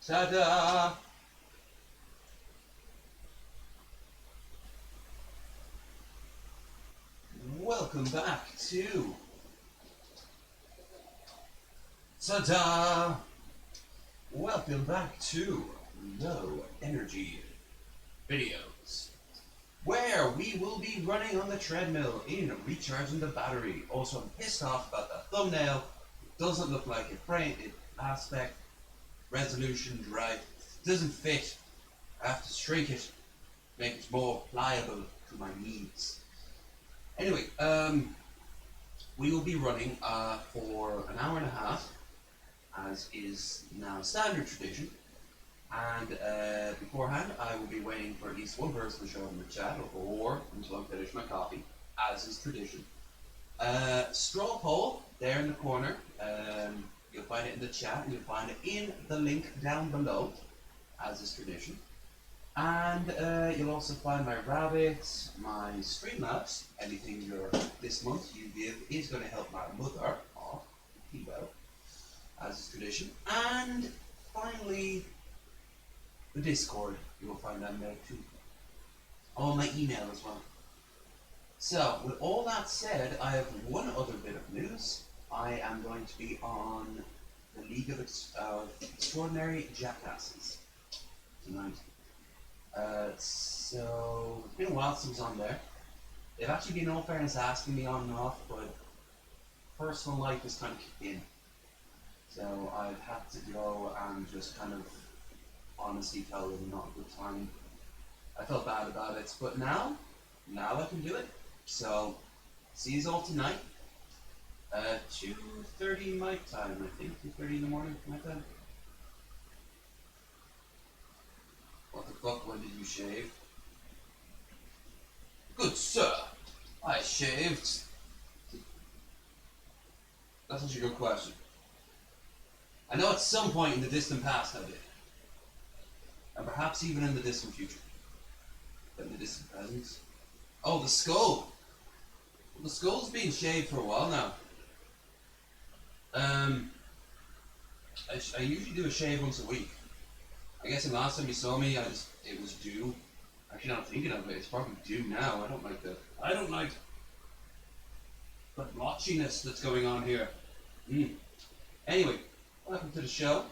Ta-da! Welcome back to Ta-da! Welcome back to Low Energy Videos, where we will be running on the treadmill in recharging the battery. Also, I'm pissed off about that thumbnail. It doesn't look like it frame, it aspect, resolution, right? It doesn't fit. I have to shrink it, make it more pliable to my needs. Anyway, we will be running for an hour and a half, as is now standard tradition. And beforehand, I will be waiting for at least one person to show up in the chat, or until I finish my coffee, as is tradition. Straw poll there in the corner. You'll find it in the chat, and you'll find it in the link down below, as is tradition. And you'll also find my rabbits, my Streamlabs. Anything this month you give is going to help my mother off, well, as is tradition. And finally, the Discord. You will find that there too. Oh, my email as well. So, with all that said, I have one other bit of news. I am going to be on the League of Extraordinary Jackasses tonight. So it's been a while since I was on there. They've actually been, in all fairness, asking me on and off, but personal life has kind of kicked in. So I've had to go and just kind of honestly tell them not a good time. I felt bad about it, but now I can do it. So see you all tonight. 2:30 my time, I think. 2:30 in the morning my time. What the fuck, when did you shave? Good sir, I shaved. That's such a good question. I know at some point in the distant past I did. And perhaps even in the distant future. But in the distant present. Oh, the skull! Well, the skull's been shaved for a while now. I usually do a shave once a week. I guess the last time you saw me, it was due. Actually, now I'm thinking of it, it's probably due now. I don't like the blotchiness that's going on here. Anyway, welcome to the show.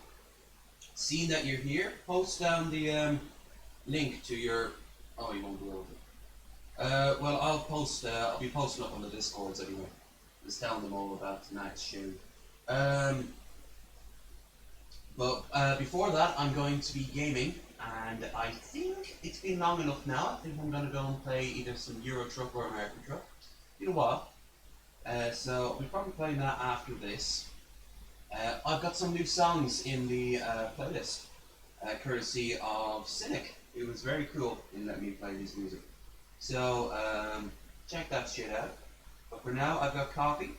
Seeing that you're here, post down the link to your. Oh, you won't be able to. Well, I'll be posting up on the Discords anyway. Just telling them all about tonight's show. But before that, I'm going to be gaming, and I think it's been long enough now. I think I'm going to go and play either some Euro Truck or American Truck. Been a while. So we'll probably play that after this. I've got some new songs in the playlist, courtesy of Cynic. It was very cool in letting me play his music. So check that shit out. But for now, I've got coffee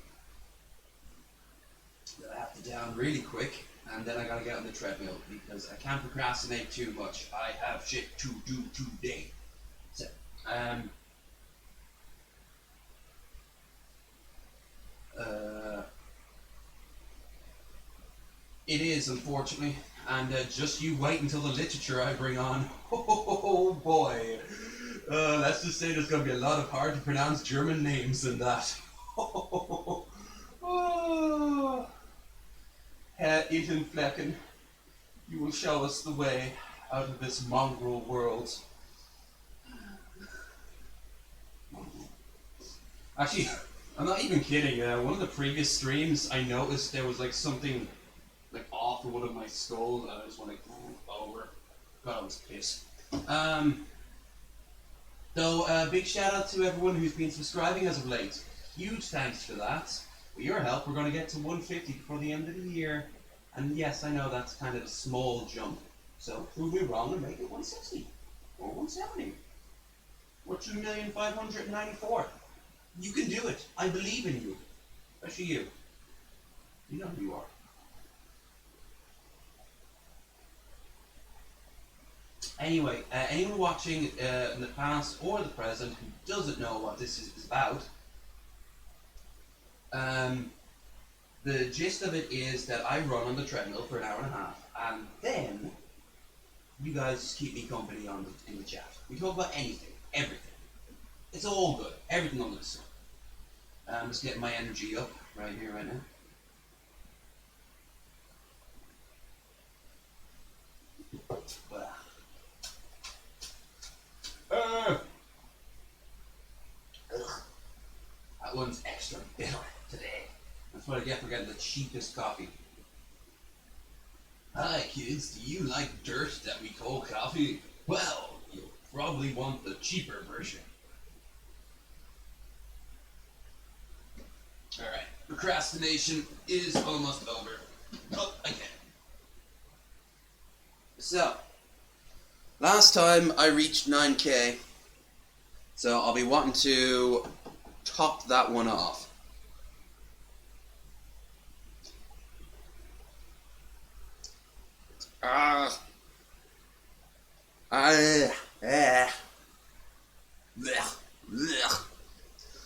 that I have to down really quick. And then I gotta get on the treadmill because I can't procrastinate too much. I have shit to do today. So, it is, unfortunately. And just you wait until the literature I bring on. Oh boy. Let's just say there's gonna be a lot of hard to pronounce German names in that. Oh. Herr Edenflecken, you will show us the way out of this mongrel world. Actually, I'm not even kidding. One of the previous streams, I noticed there was like something like off of one of my skulls, and I just went like over. God, I was pissed. So, big shout out to everyone who's been subscribing as of late. Huge thanks for that. With your help, we're going to get to 150 before the end of the year. And yes, I know that's kind of a small jump. So prove me wrong and make it 160 or 170 or 2,594,000. You can do it. I believe in you. Especially you. You know who you are. Anyway, anyone watching in the past or the present who doesn't know what this is about, the gist of it is that I run on the treadmill for an hour and a half, and then you guys just keep me company in the chat. We talk about anything, everything. It's all good. Everything on this. I'm just getting my energy up right here, right now. That one's extra bitter today. That's what I get for getting the cheapest coffee. Hi kids, do you like dirt that we call coffee? Well, you'll probably want the cheaper version. Alright, procrastination is almost over. Oh, okay. So, last time I reached 9k, so I'll be wanting to top that one off. Of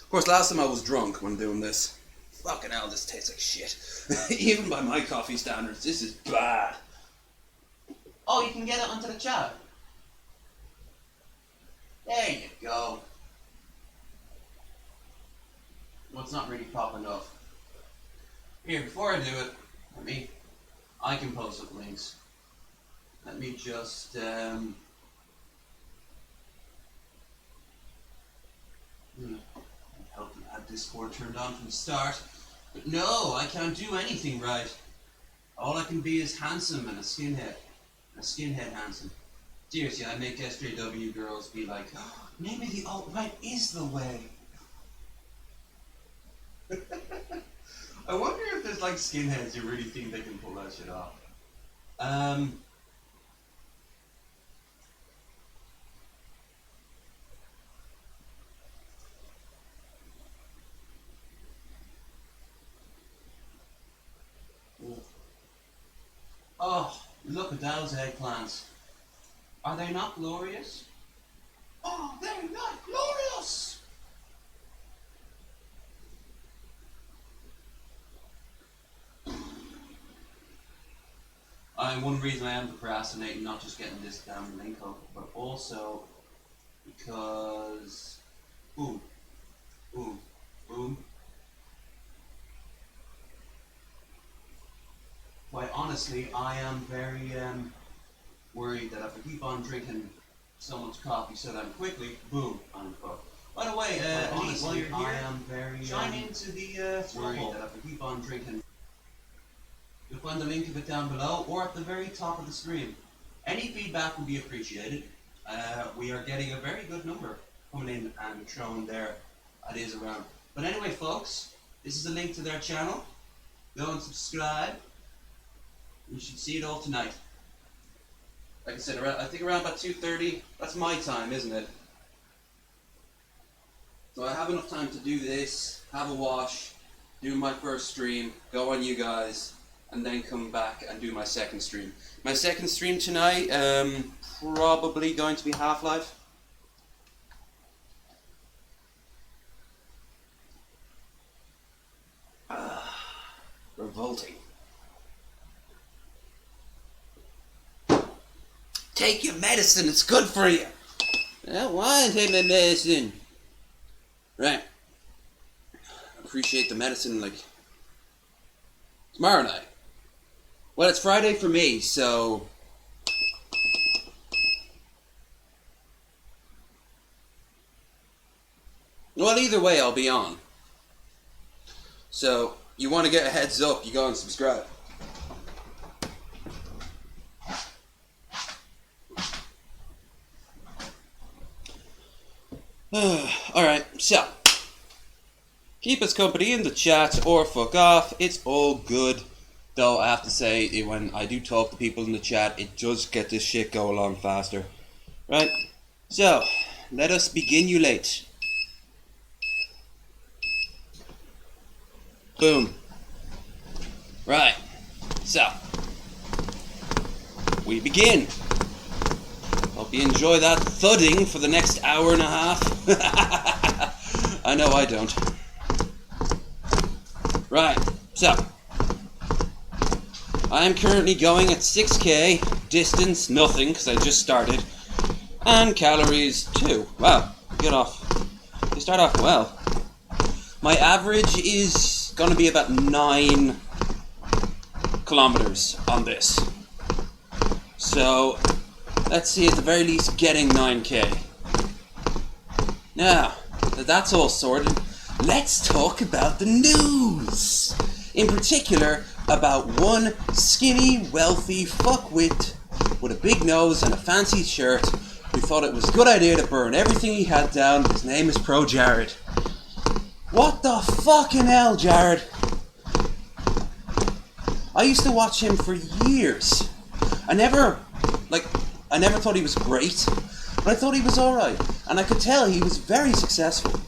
course, last time I was drunk when doing this. Fucking hell, this tastes like shit. Even by my coffee standards, this is bad. Oh, you can get it onto the chat. There you go. Well, it's not really popping up. Here, before I do it, I can post up links. Let me just, help have Discord turned on from the start. But no, I can't do anything right. All I can be is handsome and a skinhead. A skinhead handsome. Seriously, I make SJW girls be like, oh, maybe the alt-right is the way. I wonder if there's like skinheads who really think they can pull that shit off. Oh, look at those eggplants. Are they not glorious? Oh, they're not glorious! One reason I am procrastinating, not just getting this damn link up, but also because... Boom. Boom. Boom. Quite honestly, I am very worried that if I keep on drinking so much coffee so damn quickly, boom, I'm fucked. By the way, honestly, while you're here, I am very chime into the worried that if I keep on drinking. You'll find the link of it down below or at the very top of the screen. Any feedback will be appreciated. We are getting a very good number coming in and showing their ideas around. But anyway, folks, this is a link to their channel. Go and subscribe. You should see it all tonight. Like I said, I think around about 2:30. That's my time, isn't it? So I have enough time to do this, have a wash, do my first stream, go on you guys, and then come back and do my second stream. My second stream tonight, probably going to be Half-Life. Revolting. Take your medicine, it's good for you. I don't want to take my medicine. Right. Appreciate the medicine like tomorrow night. Well, it's Friday for me, so well, either way, I'll be on. So, you want to get a heads up, you go and subscribe. Alright, so keep us company in the chat or fuck off. It's all good. Though I have to say, when I do talk to people in the chat, it does get this shit go along faster. Right? So, let us beginulate. Boom. Right. So, we begin. Hope you enjoy that thudding for the next hour and a half. I know I don't. Right. So, I am currently going at 6k Distance, nothing, because I just started. And calories, 2. Wow, you start off well. My average is going to be about 9 kilometers on this. So, let's see, at the very least, getting 9k. Now, that that's all sorted, let's talk about the news. In particular, about one skinny, wealthy fuckwit with a big nose and a fancy shirt who thought it was a good idea to burn everything he had down. His name is Pro Jared. What the fucking hell, Jared? I used to watch him for years. I never thought he was great, but I thought he was alright. And I could tell he was very successful.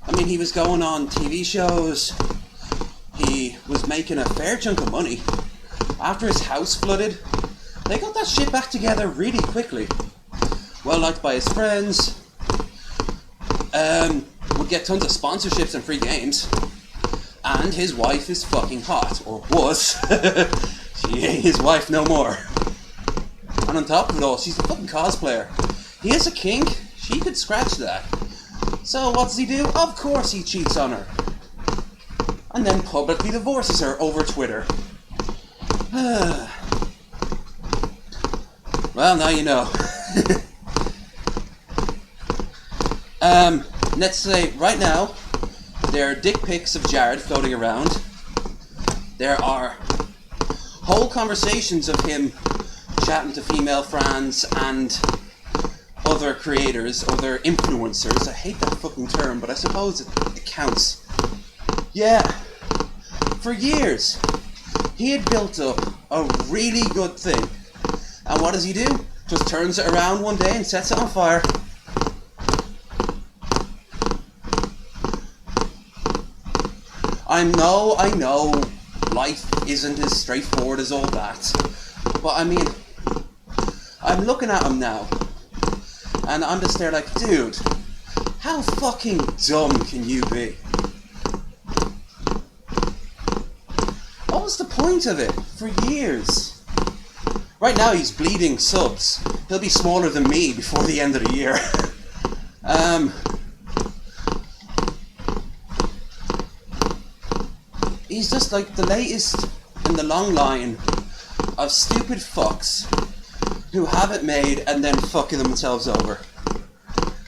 I mean, he was going on TV shows. He was making a fair chunk of money. After his house flooded, they got that shit back together really quickly. Well liked by his friends. Would get tons of sponsorships and free games. And his wife is fucking hot. Or was. She ain't his wife no more. And on top of it all, she's a fucking cosplayer. He has a kink. She could scratch that. So what does he do? Of course he cheats on her. And then publicly divorces her over Twitter. Well, now you know. Let's say, right now, there are dick pics of Jared floating around. There are whole conversations of him chatting to female fans and other creators, other influencers. I hate that fucking term, but I suppose it counts. Yeah, for years, he had built up a really good thing. And what does he do? Just turns it around one day and sets it on fire. I know, life isn't as straightforward as all that. But I mean, I'm looking at him now, and I'm just there like, dude, how fucking dumb can you be? What was the point of it for years? Right now he's bleeding subs. He'll be smaller than me before the end of the year. He's just like the latest in the long line of stupid fucks who have it made and then fucking themselves over.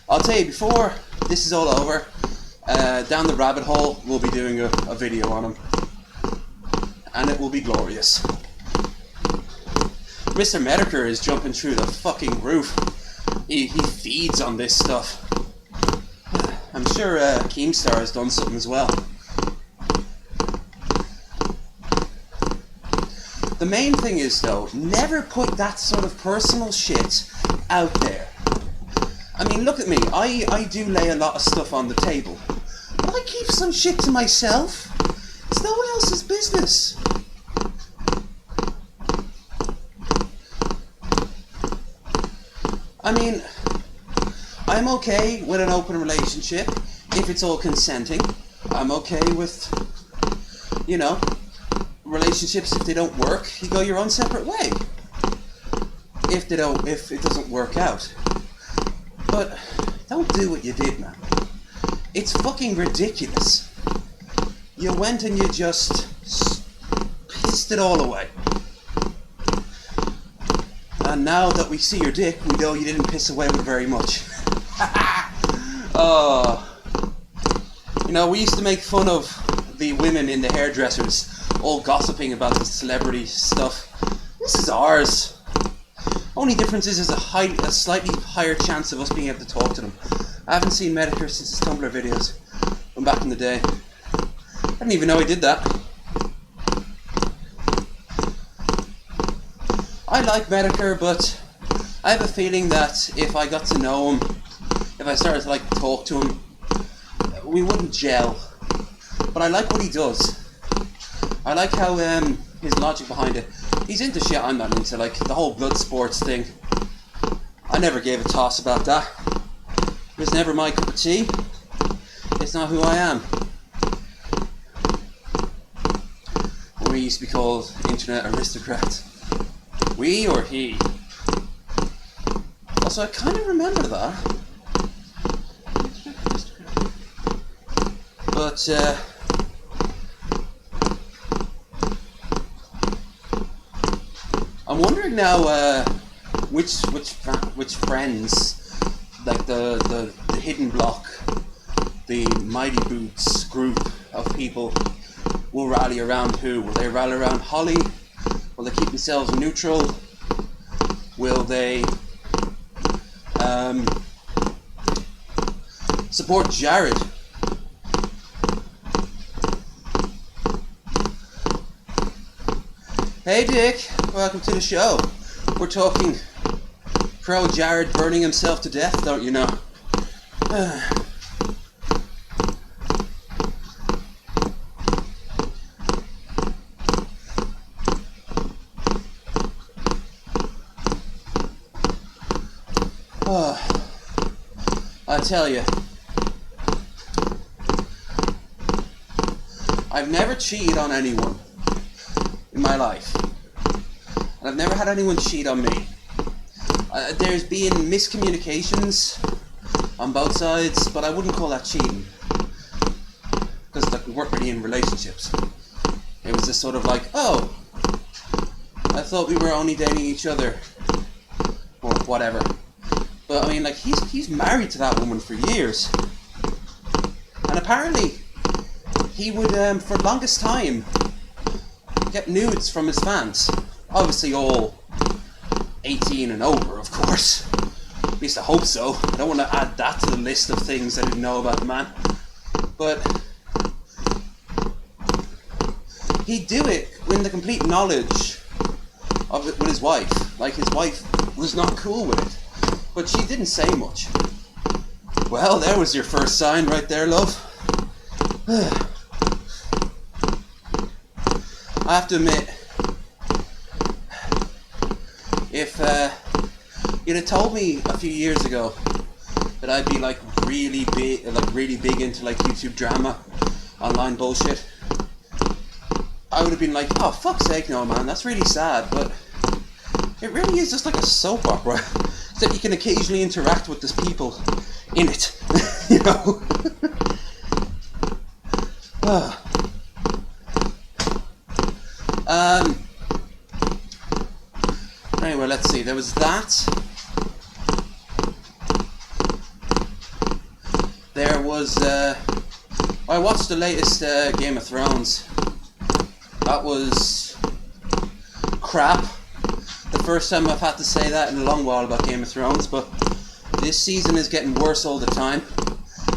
I'll tell you, before this is all over, down the rabbit hole, we'll be doing a video on him. And it will be glorious. Mr. Medicare is jumping through the fucking roof. He feeds on this stuff. I'm sure Keemstar has done something as well. The main thing is, though, never put that sort of personal shit out there. I mean, look at me. I do lay a lot of stuff on the table. But I keep some shit to myself. It's no one else's business. I mean, I'm okay with an open relationship if it's all consenting. I'm okay with, you know, relationships, if they don't work, you go your own separate way. If it doesn't work out. But don't do what you did, man. It's fucking ridiculous. You went and you just pissed it all away. And now that we see your dick, we know you didn't piss away with very much. You know, we used to make fun of the women in the hairdressers all gossiping about the celebrity stuff. This is ours. Only difference is there's a slightly higher chance of us being able to talk to them. I haven't seen Medicare since his Tumblr videos from back in the day. I didn't even know he did that. I like Medicare, but I have a feeling that if I got to know him, if I started to talk to him, we wouldn't gel. But I like what he does. I like how his logic behind it. He's into shit I'm not into, like the whole blood sports thing. I never gave a toss about that. It was never my cup of tea. It's not who I am. We used to be called internet aristocrats. We or he? Also, I kind of remember that. But, I'm wondering now, which friends, like the Hidden Block, the Mighty Boots group of people, will rally around who? Will they rally around Holly? Will they keep themselves neutral? Will they support Jared? Hey Dick, welcome to the show. We're talking pro Jared burning himself to death, don't you know? I tell you, I've never cheated on anyone in my life, and I've never had anyone cheat on me. There's been miscommunications on both sides, but I wouldn't call that cheating, because we weren't really in relationships. It was just sort of like, oh, I thought we were only dating each other, or whatever. But I mean, like, he's married to that woman for years, and apparently he would, for the longest time, get nudes from his fans. Obviously all 18 and over, of course. At least I hope so. I don't want to add that to the list of things I didn't know about the man. But he'd do it in the complete knowledge of it with his wife. Like, his wife was not cool with it, but she didn't say much. Well, there was your first sign right there, love. I have to admit, if you'd have told me a few years ago that I'd be like really big into like YouTube drama, online bullshit, I would have been like, oh fuck's sake, no man, that's really sad. But it really is just like a soap opera that you can occasionally interact with these people in it, you know. Anyway, let's see. There was that. There was. I watched the latest Game of Thrones. That was crap. The first time I've had to say that in a long while about Game of Thrones, but this season is getting worse all the time.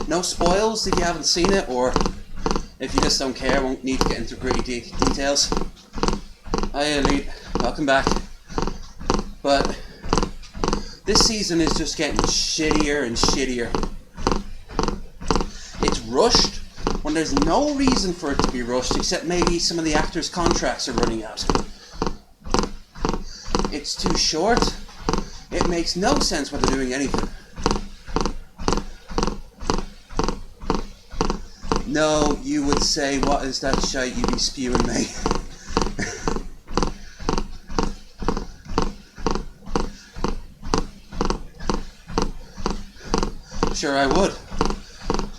No spoils if you haven't seen it, or if you just don't care, won't need to get into gritty details. Hi Elite, welcome back. But this season is just getting shittier and shittier. It's rushed when there's no reason for it to be rushed, except maybe some of the actors' contracts are running out. It's too short. It makes no sense what they're doing anything. No, you would say, what is that shite you be spewing, mate? Sure I would,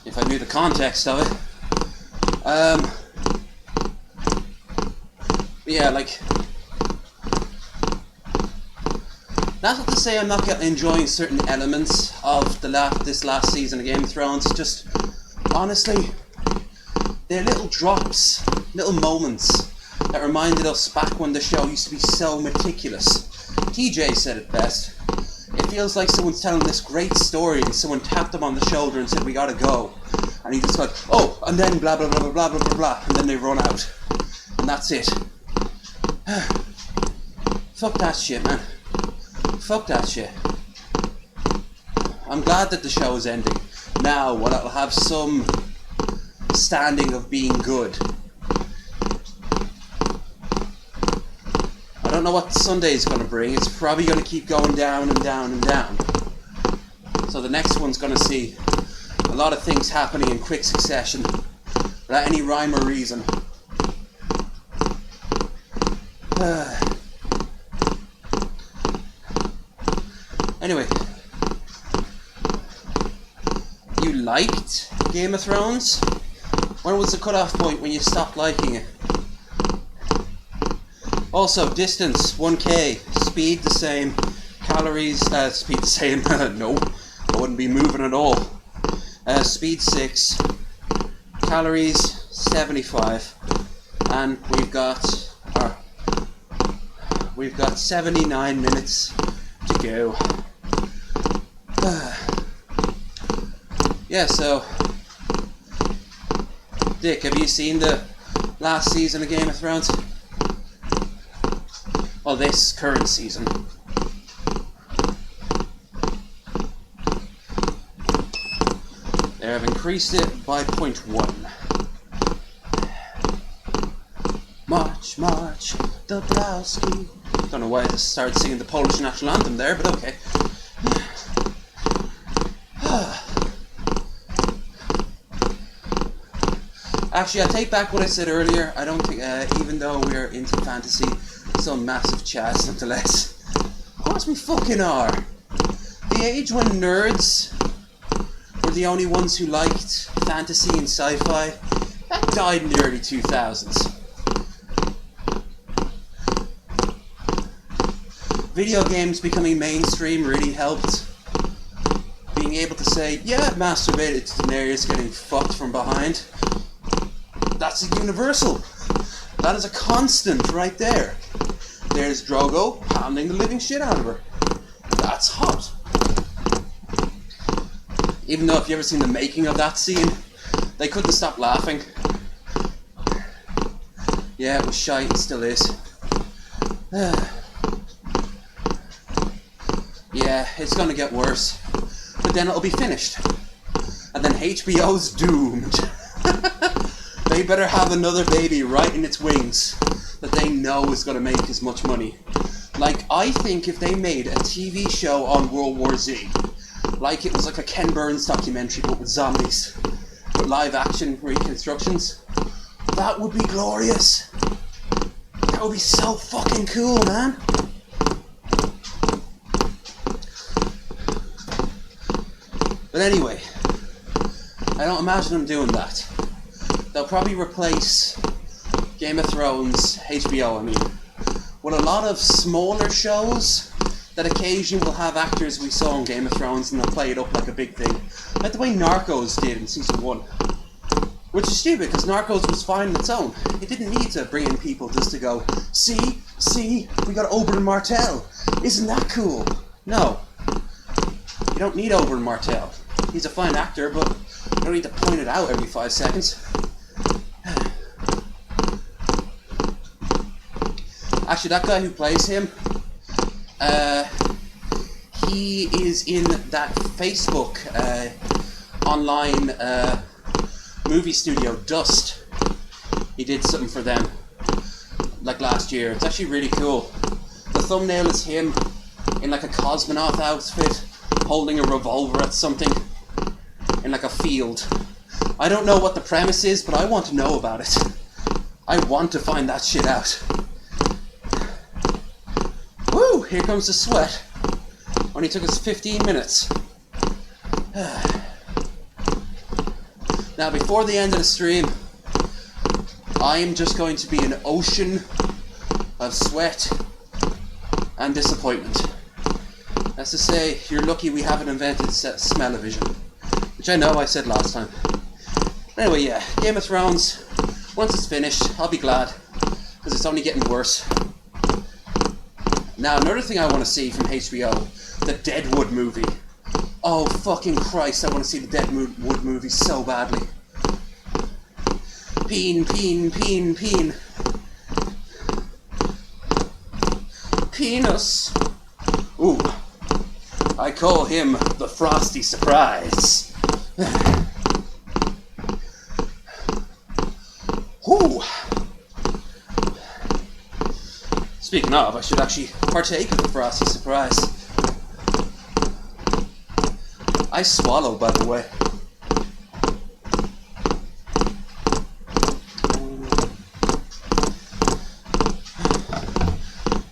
if I knew the context of it. Yeah, like, that's not to say I'm not enjoying certain elements of this last season of Game of Thrones. Just, honestly, they're little drops, little moments that reminded us back when the show used to be so meticulous. TJ said it best. It feels like someone's telling this great story and someone tapped him on the shoulder and said, we gotta go. And he just like, oh, and then blah blah blah blah blah blah blah blah, and then they run out. And that's it. Fuck that shit, man. Fuck that shit. I'm glad that the show is ending. Now, while it'll have some standing of being good. I don't know what Sunday's going to bring. It's probably going to keep going down and down and down. So the next one's going to see a lot of things happening in quick succession without any rhyme or reason. Anyway, you liked Game of Thrones? When was the cutoff point when you stopped liking it? Also, distance 1k, speed the same, calories, speed the same, no, I wouldn't be moving at all. Speed 6, calories 75, and we've got 79 minutes to go. Yeah, so Dick, have you seen the last season of Game of Thrones? Well, this current season. They have increased it by 0.1. March, march, Dabrowski. Don't know why I just started singing the Polish national anthem there, but okay. Actually, I take back what I said earlier. I don't think, even though we're into fantasy, some massive chats nonetheless. Of course we fucking are. The age when nerds were the only ones who liked fantasy and sci-fi, that died in the early 2000s. Video games becoming mainstream really helped. Being able to say, yeah, I masturbated to Daenerys getting fucked from behind. That's a universal. That is a constant right there. There's Drogo pounding the living shit out of her. That's hot. Even though if you ever seen the making of that scene, they couldn't stop laughing. Yeah, it was shite, it still is. Yeah, it's gonna get worse. But then it'll be finished. And then HBO's doomed. They better have another baby right in its wings that they know is going to make as much money. Like, I think if they made a TV show on World War Z, like it was like a Ken Burns documentary but with zombies, with live action reconstructions, that would be glorious. That would be so fucking cool, man. But anyway, I don't imagine them doing that. They'll probably replace Game of Thrones, HBO, I mean, with a lot of smaller shows that occasionally will have actors we saw in Game of Thrones and they'll play it up like a big thing. Like the way Narcos did in season 1. Which is stupid, because Narcos was fine on its own. It didn't need to bring in people just to go, see, we got Oberyn Martell. Isn't that cool? No. You don't need Oberyn Martell. He's a fine actor, but you don't need to point it out every 5 seconds. Actually, that guy who plays him, he is in that Facebook online movie studio, Dust. He did something for them, like last year. It's actually really cool. The thumbnail is him in like a cosmonaut outfit, holding a revolver at something, in like a field. I don't know what the premise is, but I want to know about it. I want to find that shit out. Woo! Here comes the sweat. Only took us 15 minutes. Now, before the end of the stream, I am just going to be an ocean of sweat and disappointment. That's to say, you're lucky we haven't invented smell-o-vision, which I know I said last time. Anyway, yeah, Game of Thrones, once it's finished, I'll be glad, because it's only getting worse. Now, another thing I want to see from HBO, the Deadwood movie. Oh, fucking Christ, I want to see the Deadwood movie so badly. Peen. Penis. Ooh. I call him the Frosty Surprise. Whew. Speaking of, I should actually partake of the Frosty Surprise. I swallow, by the way.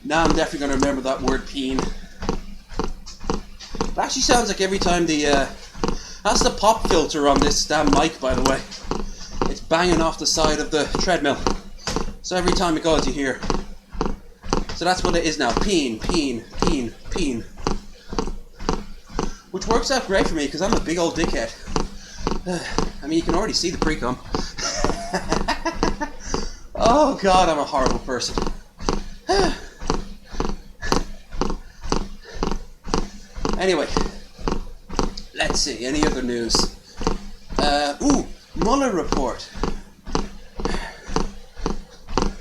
Now I'm definitely going to remember that word peen. It actually sounds like every time that's the pop filter on this damn mic, by the way. It's banging off the side of the treadmill. So every time it goes, you hear. So that's what it is now. Peen, peen, peen, peen. Which works out great for me because I'm a big old dickhead. I mean, you can already see the pre-cum. Oh God, I'm a horrible person. Anyway, let's see, any other news? Mueller report.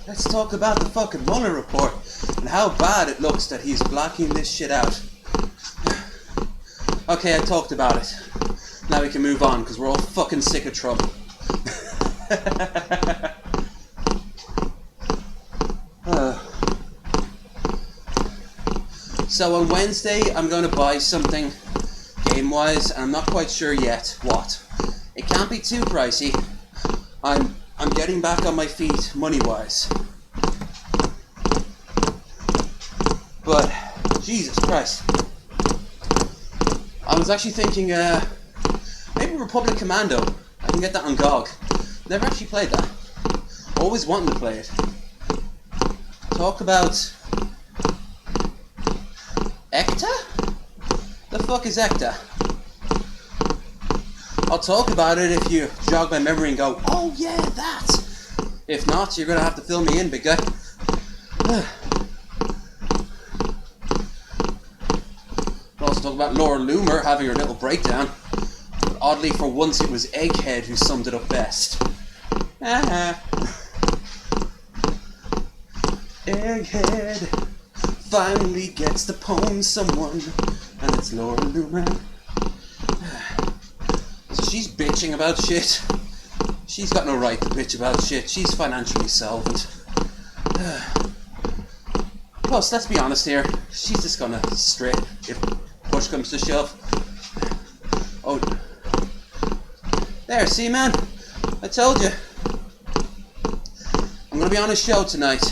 Let's talk about the fucking Mueller report and how bad it looks that he's blocking this shit out. Okay, I talked about it. Now we can move on because we're all fucking sick of Trump. So on Wednesday, I'm going to buy something game-wise, and I'm not quite sure yet what. It can't be too pricey. I'm getting back on my feet money-wise. But, Jesus Christ. I was actually thinking, maybe Republic Commando. I can get that on GOG. Never actually played that. Always wanting to play it. Talk about ECTA? The fuck is ECTA? I'll talk about it if you jog my memory and go, oh yeah, that! If not, you're gonna have to fill me in, big guy. We'll also talk about Laura Loomer having her little breakdown. But oddly, for once, it was Egghead who summed it up best. Egghead finally gets to pwn someone, and it's Laura Loomer. So she's bitching about shit. She's got no right to bitch about shit. She's financially solvent. Plus, let's be honest here, she's just gonna strip if push comes to shove. Oh, there, see, man? I told you. I'm gonna be on a show tonight.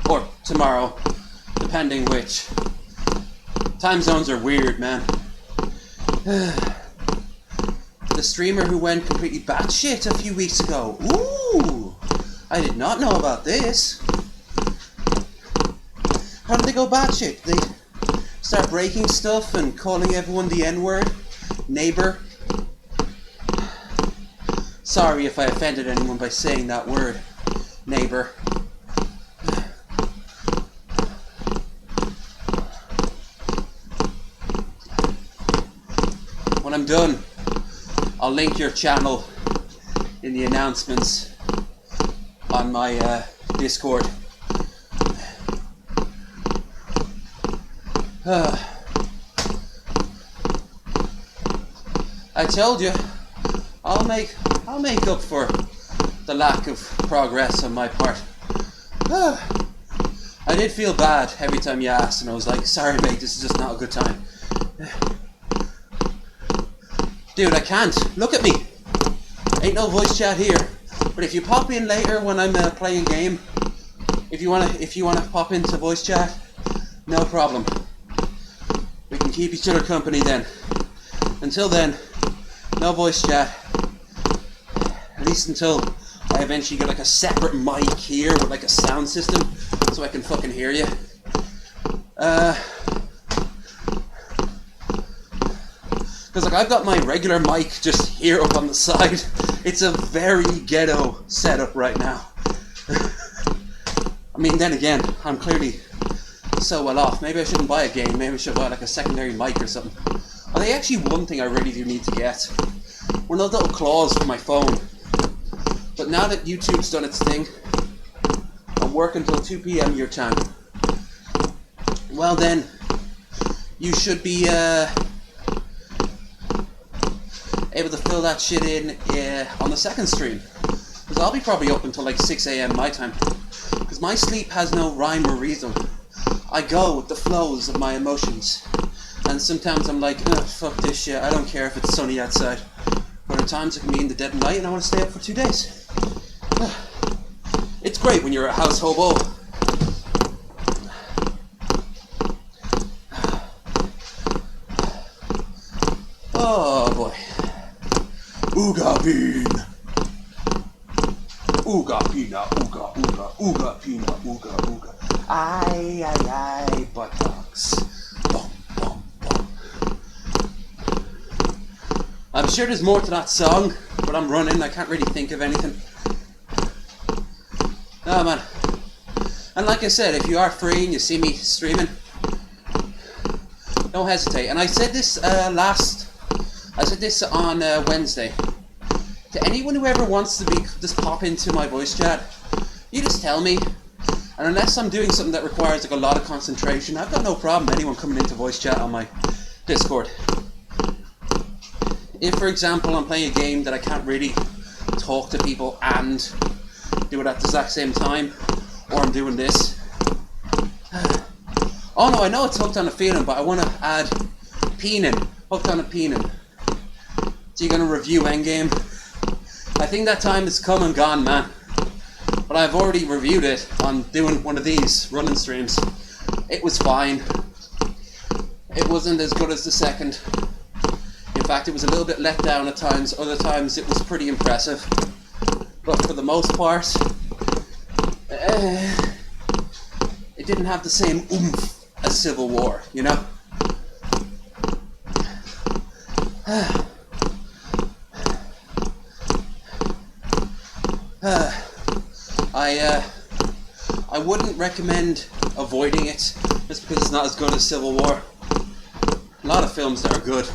Or tomorrow, depending which. Time zones are weird, man. The streamer who went completely batshit a few weeks ago. Ooh! I did not know about this. How did they go batshit? They start breaking stuff and calling everyone the N-word? Neighbor? Sorry if I offended anyone by saying that word. Neighbor. When I'm done, I'll link your channel in the announcements on my Discord. I told you, I'll make up for the lack of progress on my part. I did feel bad every time you asked, and I was like, sorry mate, this is just not a good time. Dude, I can't. Look at me. Ain't no voice chat here. But if you pop in later when I'm playing a game, if you wanna pop into voice chat, no problem. We can keep each other company then. Until then, no voice chat. At least until I eventually get like a separate mic here with like a sound system so I can fucking hear you. Because like I've got my regular mic just here up on the side. It's a very ghetto setup right now. I mean, then again, I'm clearly so well off. Maybe I shouldn't buy a game. Maybe I should buy like a secondary mic or something. Although actually one thing I really do need to get were those little claws for my phone. But now that YouTube's done its thing, I'm working till 2 PM your time. Well then, you should be able to fill that shit in on the second stream. Because I'll be probably up until like 6 AM my time. Because my sleep has no rhyme or reason. I go with the flows of my emotions. And sometimes I'm like, fuck this shit, I don't care if it's sunny outside. But at times it can be in the dead of night and I want to stay up for 2 days. It's great when you're a house hobo. boy. Ooga bean. Ooga peanut, ooga, ooga, ooga peanut, ooga, ooga. Aye, aye, aye, buttocks. Bum, bum, bum. I'm sure there's more to that song, but I'm running, I can't really think of anything. Oh man. And like I said, if you are free and you see me streaming, don't hesitate. And I said this on Wednesday. To anyone who ever wants to just pop into my voice chat, you just tell me. And unless I'm doing something that requires like a lot of concentration, I've got no problem anyone coming into voice chat on my Discord. If, for example, I'm playing a game that I can't really talk to people and do it at the exact same time, or I'm doing this. Oh no, I know it's Hooked on a Feeling, but I want to add Peening. Hooked on a Peening. So you're going to review Endgame? I think that time is come and gone, man. But I've already reviewed it on doing one of these running streams. It was fine. It wasn't as good as the second. In fact, it was a little bit let down at times. Other times it was pretty impressive. But for the most part, it didn't have the same oomph as Civil War, you know? I wouldn't recommend avoiding it just because it's not as good as Civil War. A lot of films that are good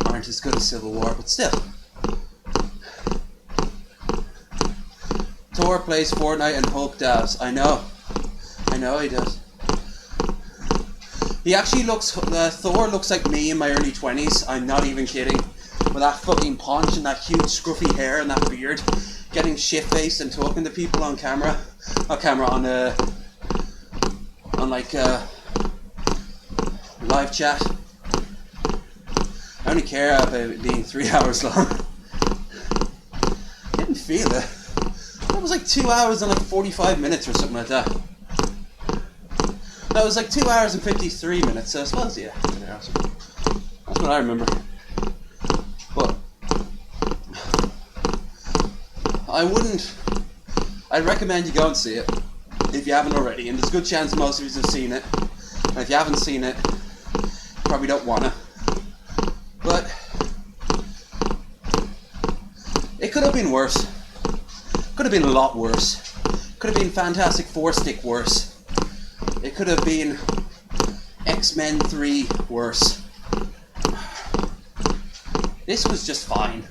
aren't as good as Civil War, but still. Thor plays Fortnite and Hulk dabs. I know he does. He actually looks, Thor looks like me in my early 20s, I'm not even kidding. With that fucking paunch and that huge scruffy hair and that beard. Getting shit-faced and talking to people on camera. Not camera, on like, live chat. I only care about it being 3 hours long. I didn't feel it. That was like 2 hours and like 45 minutes or something like that. That was like 2 hours and 53 minutes, so I suppose, yeah. That's what I remember. But I'd recommend you go and see it if you haven't already, and there's a good chance most of you have seen it. And if you haven't seen it, you probably don't wanna. But it could have been worse. Could have been a lot worse. Could have been Fantastic Four stick worse. It could have been X-Men 3 worse. This was just fine.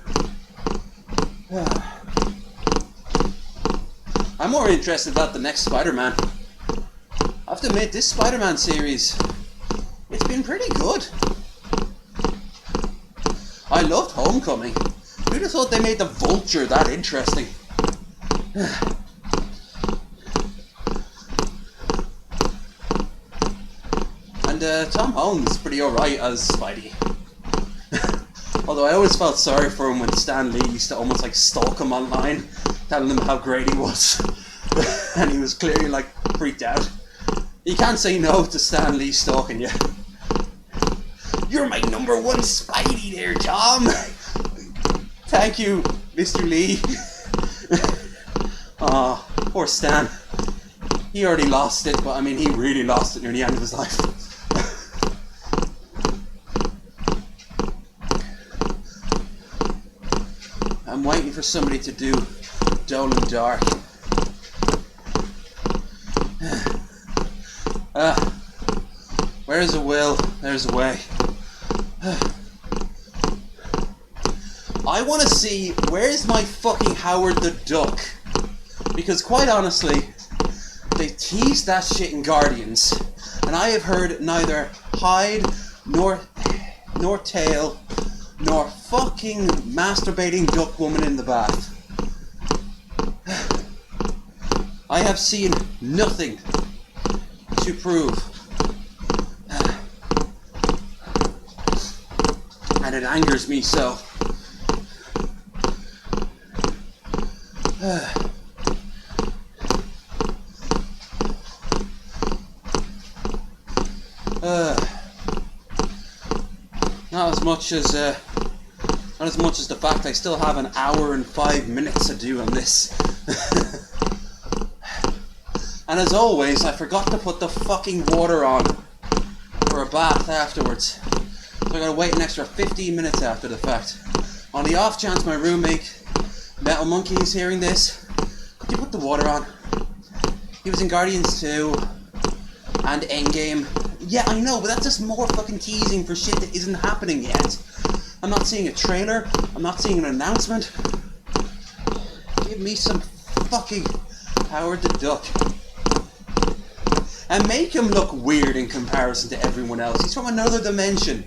I'm more interested about the next Spider-Man. I have to admit, this Spider-Man series, it's been pretty good. I loved Homecoming. Who'd have thought they made the Vulture that interesting? And Tom Holland's pretty alright as Spidey. Although I always felt sorry for him when Stan Lee used to almost like stalk him online, telling him how great he was. And he was clearly like freaked out. You can't say no to Stan Lee stalking you. You're my number one Spidey there, Tom! Thank you, Mr. Lee. Aw, poor Stan. He already lost it, but I mean, he really lost it near the end of his life. I'm waiting for somebody to do Dolan Dark. Where's a will, there's a way. I want to see, where's my fucking Howard the Duck? Because quite honestly, they teased that shit in Guardians, and I have heard neither hide, nor tail, nor fucking masturbating duck woman in the bath. I have seen nothing to prove. And it angers me so. Not as much as Not as much as the fact I still have an hour and 5 minutes to do on this. And as always, I forgot to put the fucking water on for a bath afterwards. So I gotta wait an extra 15 minutes after the fact. On the off chance my roommate, Metal Monkey, is hearing this, could you put the water on? He was in Guardians 2 and Endgame. Yeah, I know, but that's just more fucking teasing for shit that isn't happening yet. I'm not seeing a trailer. I'm not seeing an announcement. Give me some fucking Howard the Duck. And make him look weird in comparison to everyone else. He's from another dimension.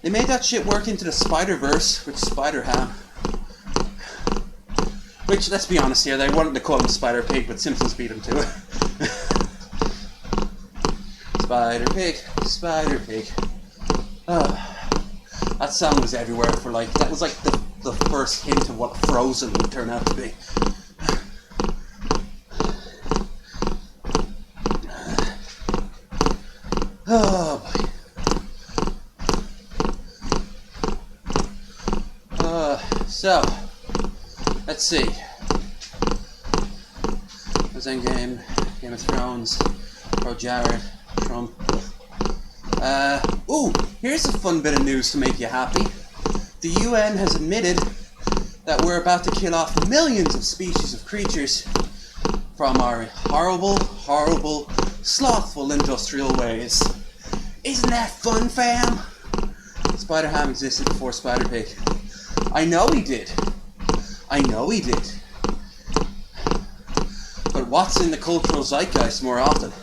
They made that shit work into the Spider-Verse with Spider-Ham. Which, let's be honest here, they wanted to call him Spider-Pig, but Simpsons beat him to it. Spider-Pig, Spider-Pig. That song was everywhere for like, that was like the first hint of what Frozen would turn out to be. Oh boy. So, let's see. There's Endgame, Game of Thrones, Pro Jared, Trump. Ooh, here's a fun bit of news to make you happy. The UN has admitted that we're about to kill off millions of species of creatures from our horrible, horrible, slothful industrial ways. Isn't that fun, fam? Spider-Ham existed before Spider-Pig. I know he did. I know he did. But what's in the cultural zeitgeist more often?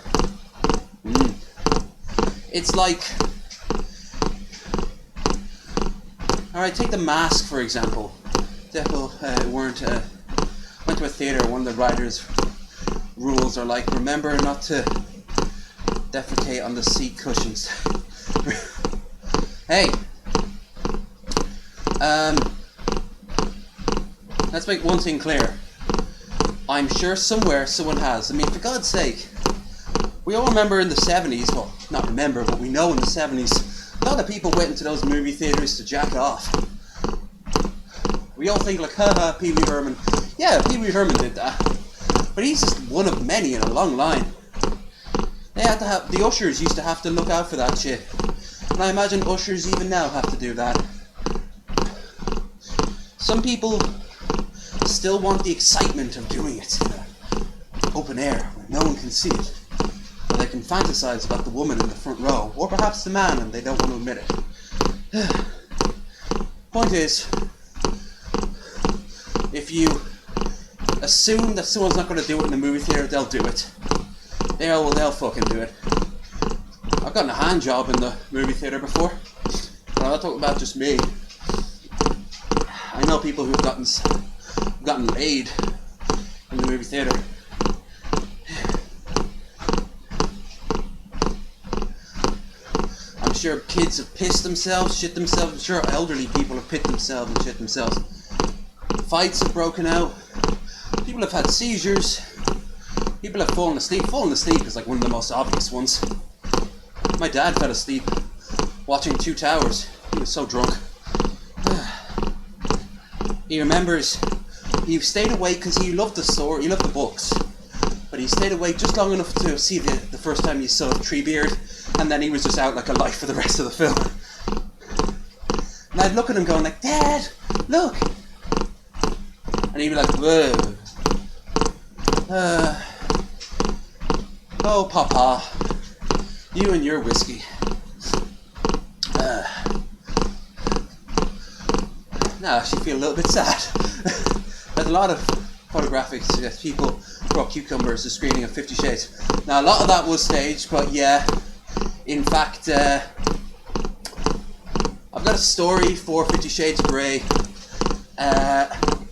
It's like... Alright, take The Mask, for example. People went to a theatre, one of the writers' rules are like, remember not to defecate on the seat cushions. Hey! Let's make one thing clear. I'm sure somewhere someone has. I mean, for God's sake, we all remember in the 70s, well, not remember, but we know in the 70s, a lot of people went into those movie theatres to jack off. We all think like, haha, Pee Wee Herman. Yeah, Pee Wee Herman did that. But he's just one of many in a long line. They had to have, the ushers used to have to look out for that shit. And I imagine ushers even now have to do that. Some people still want the excitement of doing it in open air where no one can see it. Or they can fantasize about the woman in the front row, or perhaps the man and they don't want to admit it. Point is, if you assume that someone's not going to do it in the movie theater, they'll do it. They'll fucking do it. I've gotten a hand job in the movie theater before. But I'm not talking about just me. I know people who've gotten laid in the movie theater. I'm sure kids have pissed themselves, shit themselves. I'm sure elderly people have pissed themselves and shit themselves. Fights have broken out. People have had seizures. People have fallen asleep. Fallen asleep is like one of the most obvious ones. My dad fell asleep watching Two Towers. He was so drunk. He remembers he stayed awake because he loved the story, he loved the books. But he stayed awake just long enough to see the first time he saw Treebeard, and then he was just out like a light for the rest of the film. And I'd look at him going like, Dad, look! And he'd be like, whoa. Oh, Papa, you and your whiskey. Now I actually feel a little bit sad. There's a lot of photographics of people brought cucumbers to screening of 50 Shades. Now a lot of that was staged, but yeah, in fact, I've got a story for 50 Shades of Grey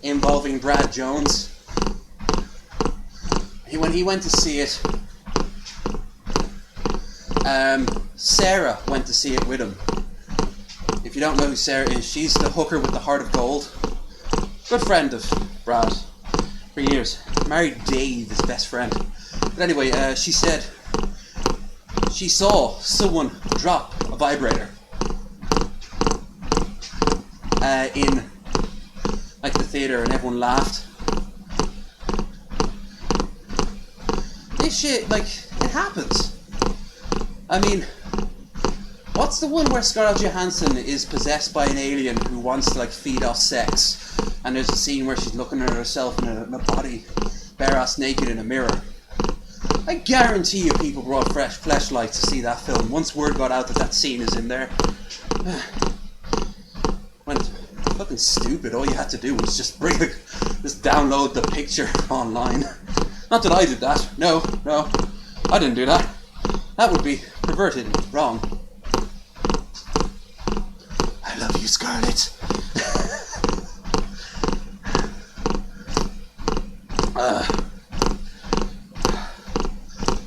involving Brad Jones. When he went to see it, Sarah went to see it with him. If you don't know who Sarah is, she's the hooker with the heart of gold. Good friend of Brad for years. Married Dave, his best friend. But anyway, she said she saw someone drop a vibrator. in like the theater and everyone laughed. This shit, like, it happens. I mean, what's the one where Scarlett Johansson is possessed by an alien who wants to like feed off sex, and there's a scene where she's looking at herself in a body, bare ass naked in a mirror? I guarantee you people brought fresh fleshlights to see that film once word got out that that scene is in there. When fucking stupid, all you had to do was just just download the picture online. Not that I did that. No, I didn't do that. That would be perverted and wrong. I love you, Scarlett.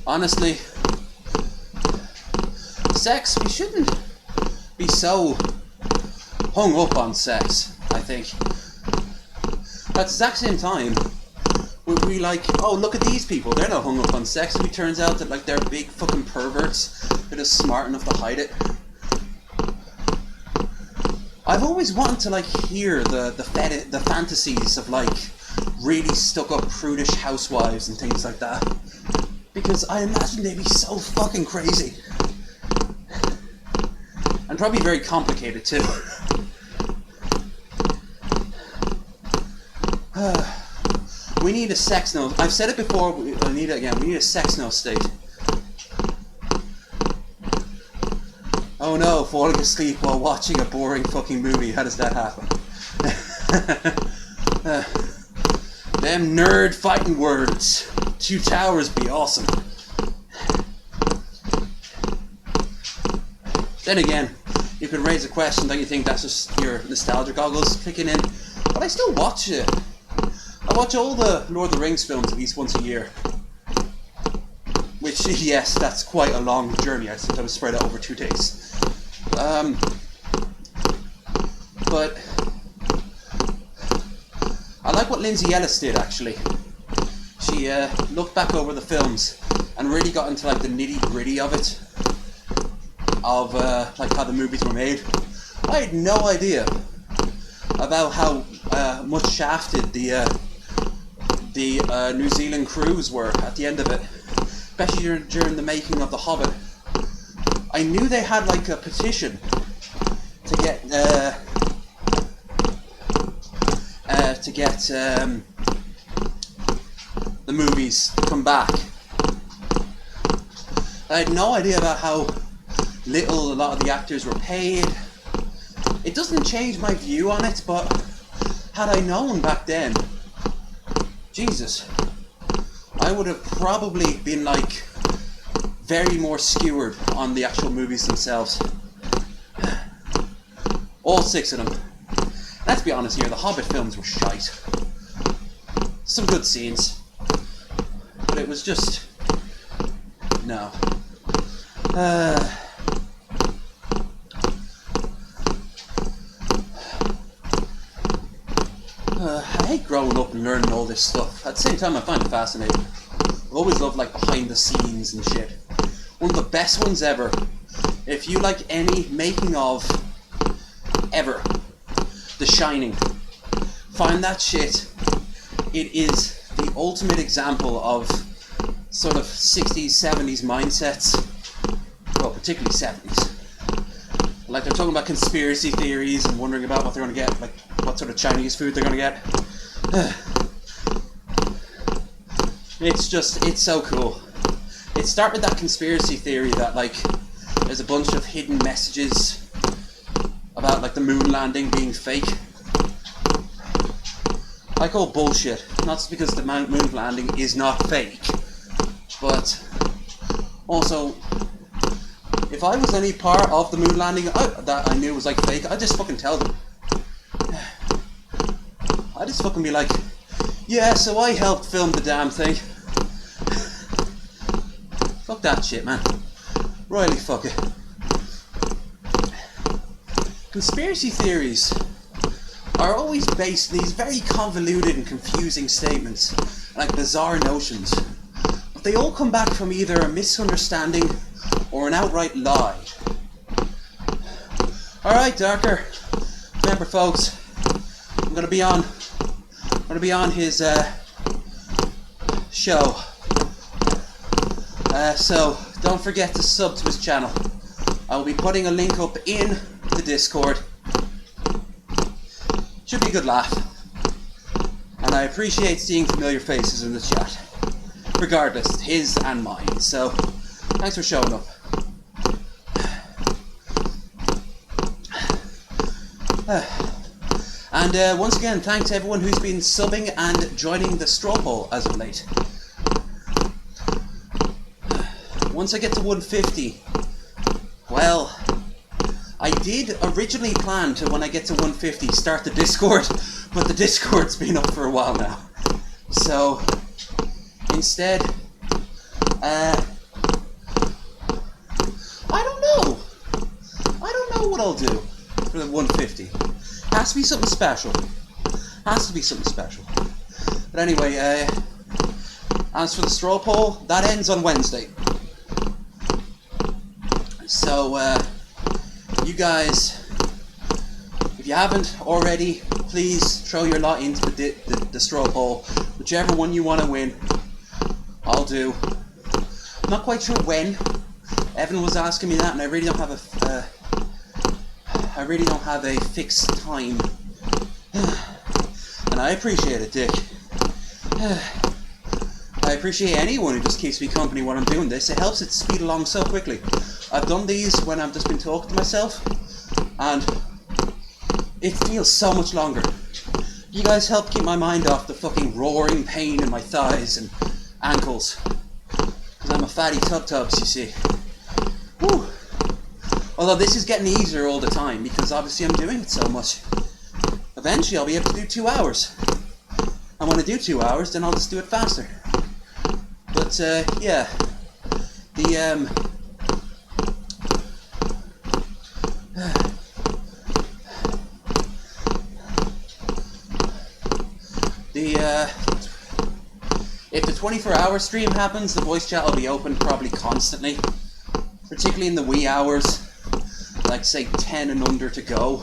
Honestly, sex, we shouldn't be so hung up on sex, I think. At the exact same time, we like, oh, look at these people, they're not hung up on sex. And it turns out that like they're big fucking perverts. They're just smart enough to hide it. I've always wanted to like hear the fantasies of like really stuck up prudish housewives and things like that, because I imagine they'd be so fucking crazy and probably very complicated too. We need a sex no. I've said it before. I need it again. We need a sex no state. Oh no, falling asleep while watching a boring fucking movie. How does that happen? Them nerd fighting words. Two Towers be awesome. Then again, you could raise a question that you think that's just your nostalgia goggles kicking in, but I still watch it. I watch all the Lord of the Rings films at least once a year. Which, yes, that's quite a long journey. I sometimes spread it over 2 days. But I like what Lindsay Ellis did, actually. She looked back over the films and really got into like the nitty-gritty of it, of like how the movies were made. I had no idea about how much shafted the New Zealand crews were at the end of it, especially during the making of The Hobbit. I knew they had like a petition to get the movies to come back. I had no idea about how little a lot of the actors were paid. It doesn't change my view on it, but had I known back then, Jesus, I would have probably been like very more skewered on the actual movies themselves. All 6 of them. Let's be honest here, the Hobbit films were shite. Some good scenes, but it was just no. I hate growing up and learning all this stuff. At the same time, I find it fascinating. I've always loved like behind the scenes and shit. One of the best ones ever. If you like any making of ever, The Shining, find that shit. It is the ultimate example of sort of 60s, 70s mindsets. Well, particularly 70s. Like they're talking about conspiracy theories and wondering about what they're going to get, like what sort of Chinese food they're going to get. It's so cool. It started with that conspiracy theory that like there's a bunch of hidden messages about like the moon landing being fake. I call bullshit, not just because the moon landing is not fake, but also if I was any part of the moon landing that I knew was like fake, I'd just fucking tell them. I'd just fucking be like, yeah, so I helped film the damn thing. Fuck that shit, man. Royally fuck it. Conspiracy theories are always based in these very convoluted and confusing statements, like bizarre notions. But they all come back from either a misunderstanding or an outright lie. Alright, Darker. Man, remember, folks, I'm gonna be on his show. So don't forget to sub to his channel. I will be putting a link up in the Discord. Should be a good laugh. And I appreciate seeing familiar faces in the chat. Regardless, his and mine. So, thanks for showing up. And once again, thanks to everyone who's been subbing and joining the straw poll as of late. Once I get to 150, well, I did originally plan to, when I get to 150, start the Discord, but the Discord's been up for a while now. So, instead, I don't know. I don't know what I'll do for the 150. Has to be something special. Has to be something special. But anyway, as for the straw poll, that ends on Wednesday. So, you guys, if you haven't already, please throw your lot into the straw poll. Whichever one you want to win, I'll do. I'm not quite sure when. Evan was asking me that, and I really don't have a fixed time. And I appreciate it, Dick. I appreciate anyone who just keeps me company when I'm doing this. It helps it speed along so quickly. I've done these when I've just been talking to myself, and it feels so much longer. You guys help keep my mind off the fucking roaring pain in my thighs and ankles. Because I'm a fatty tub-tubs, you see. Whew. Although this is getting easier all the time, because obviously I'm doing it so much. Eventually I'll be able to do 2 hours. And when I do 2 hours, then I'll just do it faster. But, yeah. If the 24-hour stream happens, the voice chat will be open probably constantly. Particularly in the wee hours. Like, say, 10 and under to go.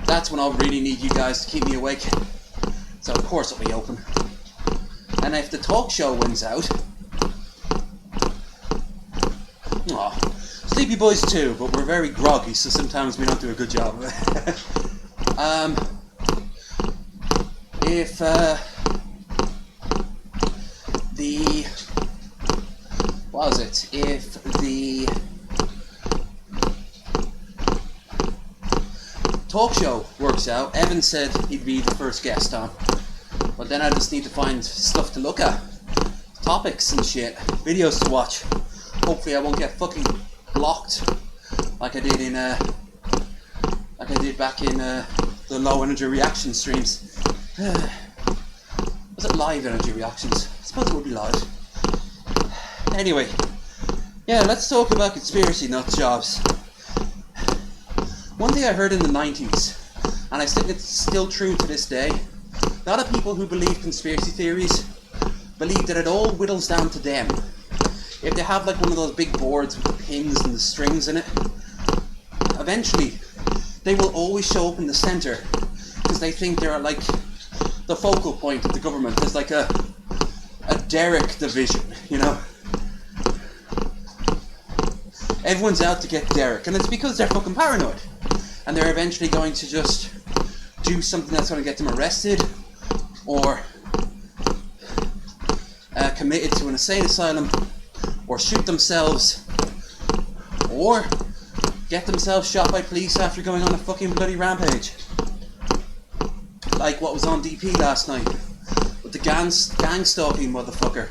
That's when I'll really need you guys to keep me awake. So, of course, it'll be open. And if the talk show wins out... Aw. Sleepy boys too, but we're very groggy, so sometimes we don't do a good job of it. If the talk show works out, Evan said he'd be the first guest on. But then I just need to find stuff to look at. Topics and shit. Videos to watch. Hopefully I won't get fucking blocked like I did back in the low energy reaction streams. Was it live energy reactions? I suppose it would be live. Anyway, yeah, let's talk about conspiracy nut jobs. One thing I heard in the 90s, and I think it's still true to this day, a lot of people who believe conspiracy theories believe that it all whittles down to them. If they have like one of those big boards with the pins and the strings in it, eventually they will always show up in the center because they think they're like the focal point of the government. There's like a Derek division, you know? Everyone's out to get Derek, and it's because they're fucking paranoid. And they're eventually going to just do something that's going to get them arrested, or committed to an insane asylum, or shoot themselves, or get themselves shot by police after going on a fucking bloody rampage. Like what was on DP last night, with the gang stalking motherfucker,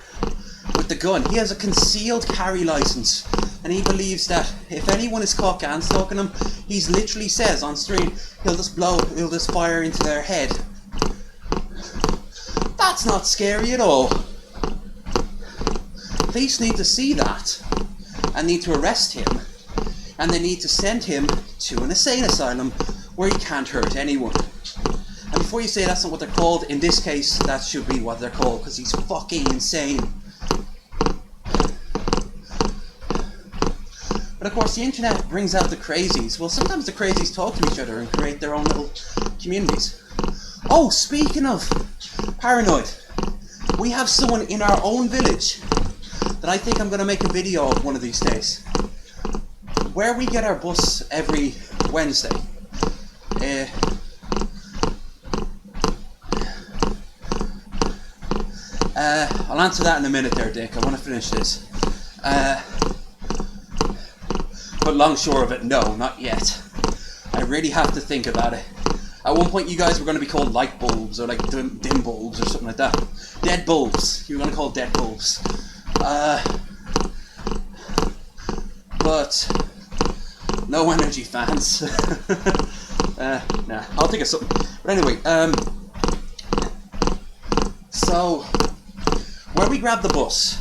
with the gun. He has a concealed carry license, and he believes that if anyone is caught gang stalking him, he literally says on stream, he'll just fire into their head. That's not scary at all. Police need to see that, and need to arrest him, and they need to send him to an insane asylum where he can't hurt anyone. And before you say that's not what they're called, in this case, that should be what they're called, because he's fucking insane. But of course the internet brings out the crazies. Well, sometimes the crazies talk to each other and create their own little communities. Oh, speaking of paranoid, we have someone in our own village that I think I'm going to make a video of one of these days. Where we get our bus every Wednesday. I'll answer that in a minute there, Dick. I want to finish this. But long short of it, no, not yet. I really have to think about it. At one point you guys were going to be called light bulbs or like dim bulbs or something like that. Dead bulbs. You were going to call dead bulbs. But no energy fans. Nah, I'll think of something. But anyway, so where we grab the bus,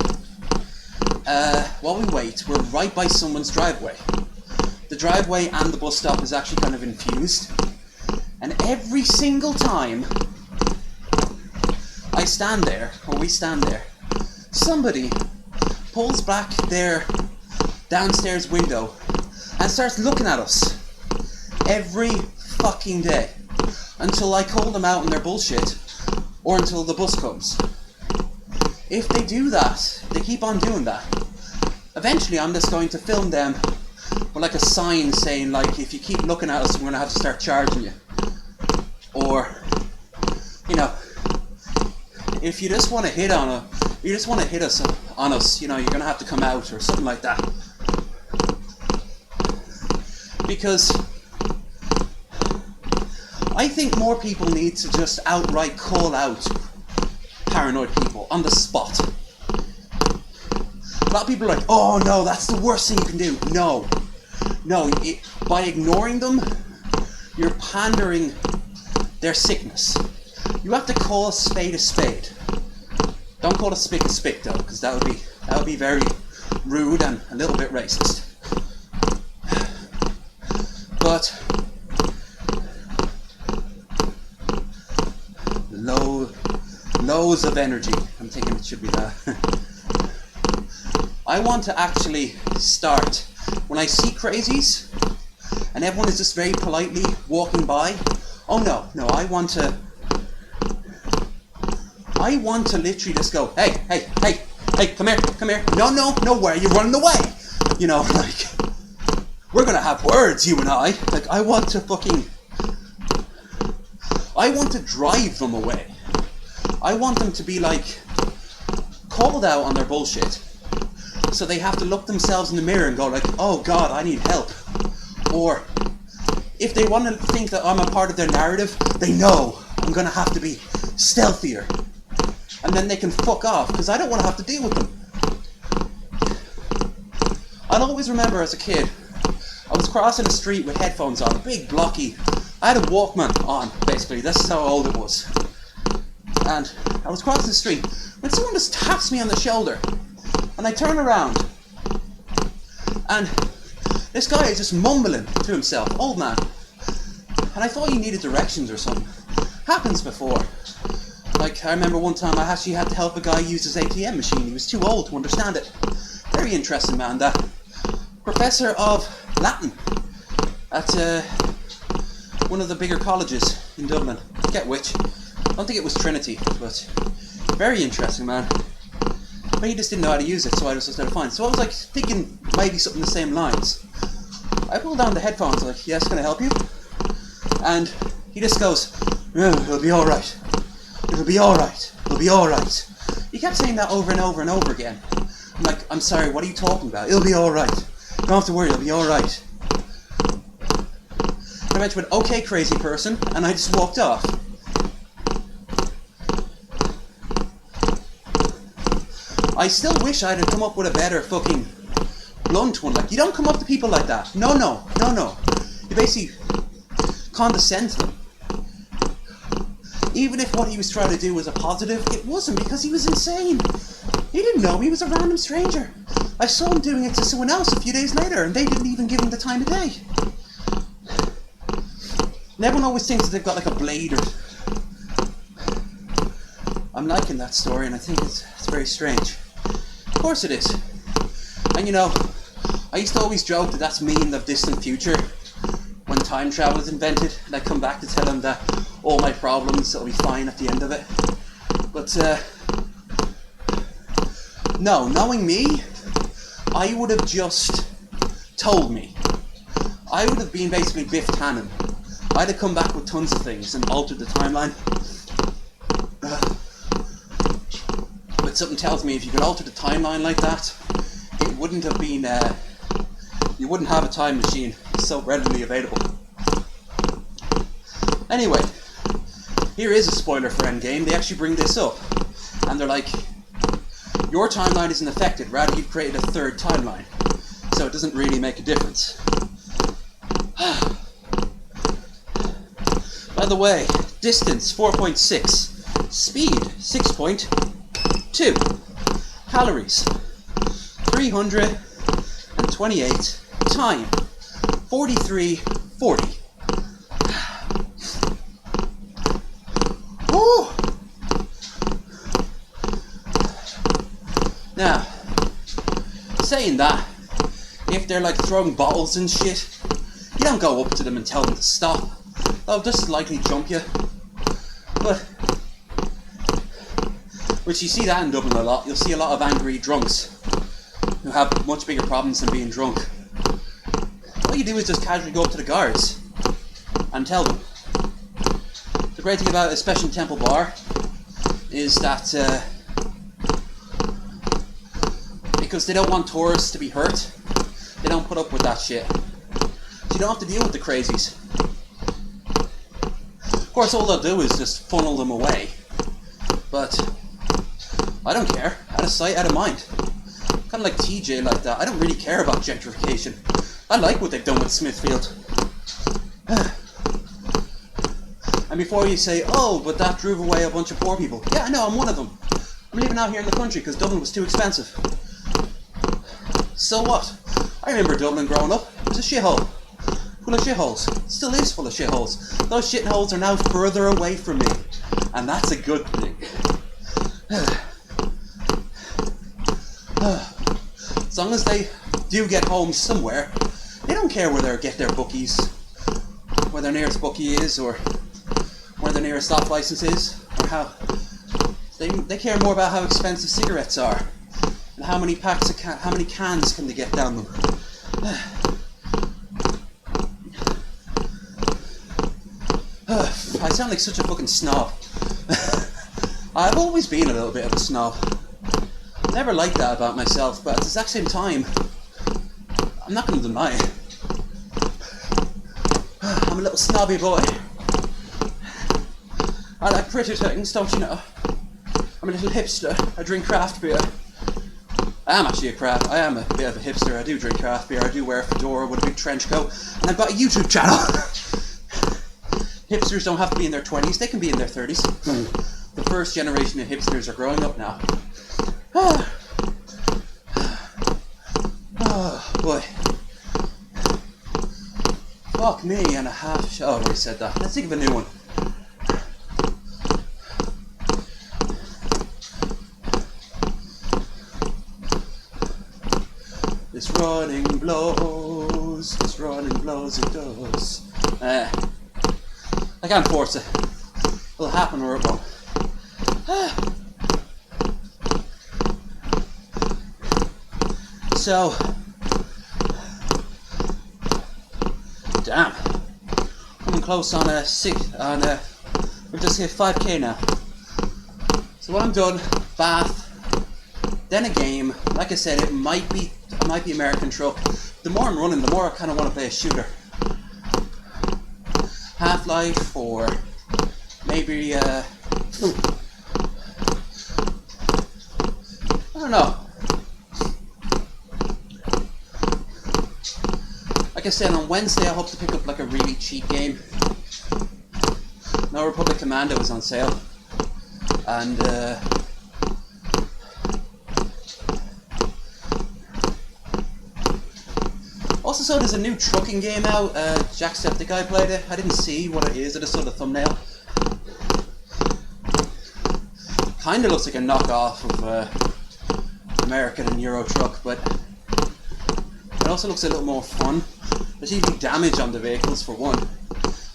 while we wait, we're right by someone's driveway. The driveway and the bus stop is actually kind of infused. And every single time I stand there, or we stand there, somebody pulls back their downstairs window and starts looking at us every fucking day until I call them out on their bullshit or until the bus comes. If they do that, they keep on doing that, eventually I'm just going to film them with like a sign saying like, if you keep looking at us, we're going to have to start charging you. Or, you know, if you just want to hit on us, you know, you're going to have to come out or something like that. Because I think more people need to just outright call out paranoid people on the spot. A lot of people are like, oh no, that's the worst thing you can do. No, by ignoring them, you're pandering their sickness. You have to call a spade a spade. Don't call a spick a spick though, because that would be very rude and a little bit racist. But loads of energy. I'm thinking it should be that. I want to actually start when I see crazies and everyone is just very politely walking by. Oh no, I want to literally just go, hey, come here. No, where are you running away? You know, like, we're gonna have words, you and I. Like, I want to drive them away. I want them to be like, called out on their bullshit. So they have to look themselves in the mirror and go like, oh God, I need help. Or, if they want to think that I'm a part of their narrative, they know I'm going to have to be stealthier. And then they can fuck off, because I don't want to have to deal with them. I'll always remember as a kid, I was crossing the street with headphones on, big blocky. I had a Walkman on, basically. This is how old it was. And I was crossing the street when someone just taps me on the shoulder. And I turn around. And this guy is just mumbling to himself, old man. And I thought he needed directions or something. Happens before. Like, I remember one time I actually had to help a guy use his ATM machine. He was too old to understand it. Very interesting man, that professor of Latin at one of the bigger colleges in Dublin. I forget which. I don't think it was Trinity, but very interesting man. But he just didn't know how to use it, so I was just fine. So I was like thinking maybe something the same lines. I pulled down the headphones, like, yes, can I help you? And he just goes, oh, it'll be alright. It'll be alright. It'll be alright. He kept saying that over and over and over again. I'm like, I'm sorry, what are you talking about? It'll be alright. Don't have to worry, it'll be alright. I went to an okay crazy person, and I just walked off. I still wish I'd have come up with a better fucking blunt one. Like, you don't come up to people like that. No. You basically condescend to them. Even if what he was trying to do was a positive, it wasn't, because he was insane. He didn't know, he was a random stranger. I saw him doing it to someone else a few days later, and they didn't even give him the time of day. And everyone always thinks that they've got like a blade or... I'm liking that story, and I think it's very strange. Of course it is. And you know, I used to always joke that that's me in the distant future when time travel is invented, and I come back to tell him that all my problems will be fine at the end of it. But no, knowing me, I would have just told me. I would have been basically Biff Tannen. I'd have come back with tons of things and altered the timeline. But something tells me if you could alter the timeline like that, it wouldn't have been, you wouldn't have a time machine so readily available. Anyway, here is a spoiler for Endgame. They actually bring this up. And they're like, your timeline isn't affected, rather you've created a third timeline. So it doesn't really make a difference. By the way, distance 4.6, speed 6.2, calories 328, time 43:40. Woo! Now, saying that, if they're like throwing bottles and shit, you don't go up to them and tell them to stop. They'll just likely jump you. But, which you see that in Dublin a lot. You'll see a lot of angry drunks who have much bigger problems than being drunk. All you do is just casually go up to the guards and tell them. The great thing about especially Temple Bar is that because they don't want tourists to be hurt, they don't put up with that shit. So you don't have to deal with the crazies. Of course, all they'll do is just funnel them away. But I don't care. Out of sight, out of mind. Kind of like TJ like that. I don't really care about gentrification. I like what they've done with Smithfield. And before you say, oh, but that drove away a bunch of poor people. Yeah, I know, I'm one of them. I'm living out here in the country because Dublin was too expensive. So what? I remember Dublin growing up. It was a shithole. Full of shitholes. It still is full of shitholes. Those shitholes are now further away from me. And that's a good thing. As long as they do get home somewhere, they don't care where they get their bookies, where their nearest bookie is, or where their nearest off license is, or how they care more about how expensive cigarettes are and how many packs of how many cans can they get down them. I sound like such a fucking snob. I've always been a little bit of a snob. Never liked that about myself, but at the exact same time, I'm not going to deny it. I'm a little snobby boy. I like pretty things, don't you know? I'm a little hipster. I drink craft beer. I am a bit of a hipster. I do drink craft beer. I do wear a fedora with a big trench coat, and I've got a YouTube channel. Hipsters don't have to be in their 20s. They can be in their 30s. The first generation of hipsters are growing up now. Oh boy. Fuck me and a half. Oh, I already said that. Let's think of a new one. This running blows it does. I can't force it. It'll happen or it won't. So, damn, coming close on we've just hit 5k now. So when I'm done, bath, then a game. Like I said, it might be American Truck. The more I'm running, the more I kind of want to play a shooter. Half-Life, or maybe I don't know. Like I said, on Wednesday I hope to pick up like a really cheap game. No Republic Commando is on sale, and also so there's a new trucking game out. Jacksepticeye played it. I didn't see what it is. I just saw the thumbnail. Kind of looks like a knockoff of American and Euro Truck, but I also looks a little more fun. There's usually damage on the vehicles for one.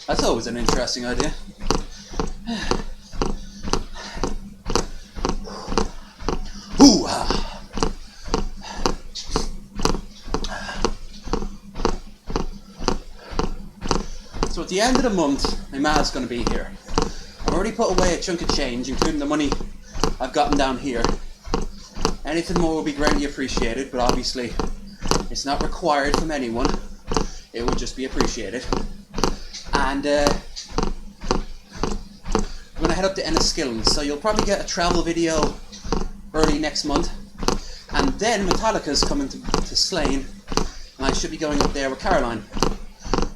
That's always an interesting idea. Ooh, So at the end of the month, my ma's going to be here. I've already put away a chunk of change, including the money I've gotten down here. Anything more will be greatly appreciated, but obviously it's not required from anyone. It would just be appreciated. And I'm going to head up to Enniskillen, so you'll probably get a travel video early next month. And then Metallica's coming to Slane, and I should be going up there with Caroline.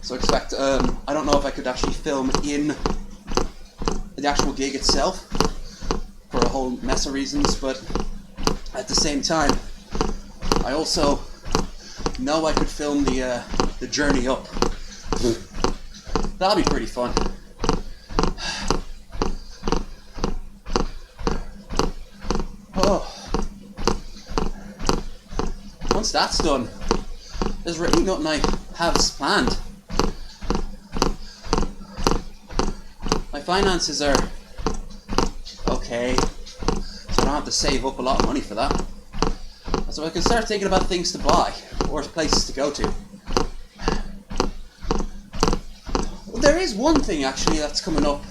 So expect, I don't know if I could actually film in the actual gig itself, for a whole mess of reasons, but at the same time, I also know I could film the journey up. That'll be pretty fun. Oh. Once that's done, there's really nothing I have planned. My finances are okay, so I don't have to save up a lot of money for that. So I can start thinking about things to buy, or places to go to. Well, there is one thing actually that's coming up.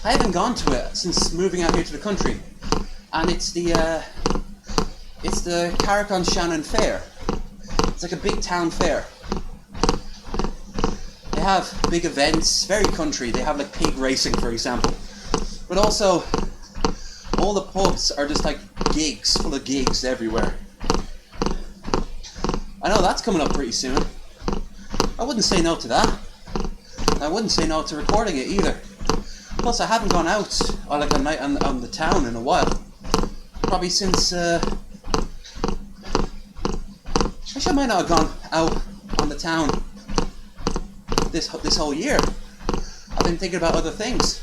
I haven't gone to it since moving out here to the country, and it's the Carrick-on-Shannon Fair. It's like a big town fair. They have big events, very country. They have like pig racing, for example. But also, all the pubs are just like gigs, full of gigs everywhere. I know that's coming up pretty soon. I wouldn't say no to that. I wouldn't say no to recording it either. Plus, I haven't gone out on like a night on the town in a while. Probably since actually, I might not have gone out on the town this whole year. I've been thinking about other things.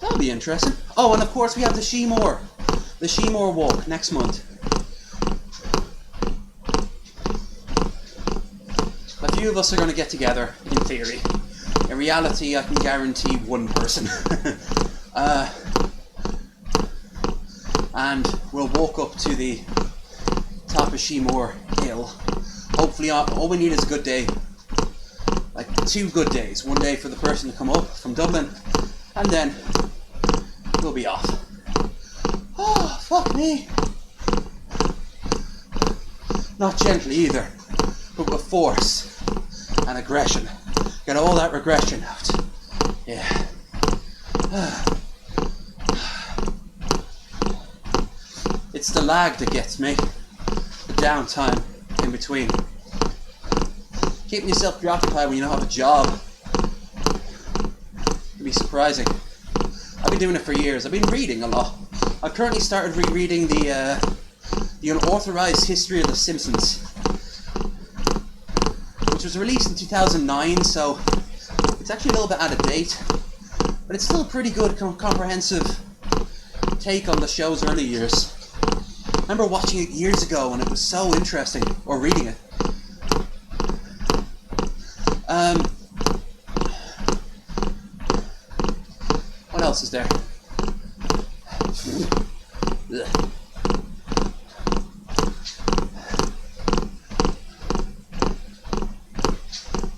That'll be interesting. Oh, and of course we have the Sheemore Walk next month. A few of us are going to get together, in theory. In reality, I can guarantee one person. And we'll walk up to the top of Sheemore Hill. Hopefully, all we need is a good day. Like 2 good days. One day for the person to come up from Dublin, and then we'll be off. Oh, fuck me. Not gently either, but with force and aggression. Get all that regression out. Yeah. It's the lag that gets me. The downtime in between. Keeping yourself preoccupied when you don't have a job can be surprising. I've been doing it for years. I've been reading a lot. I've currently started rereading the unauthorized history of The Simpsons, which was released in 2009, so it's actually a little bit out of date, but it's still a pretty good comprehensive take on the show's early years. I remember watching it years ago and it was so interesting, or reading it. What else is there?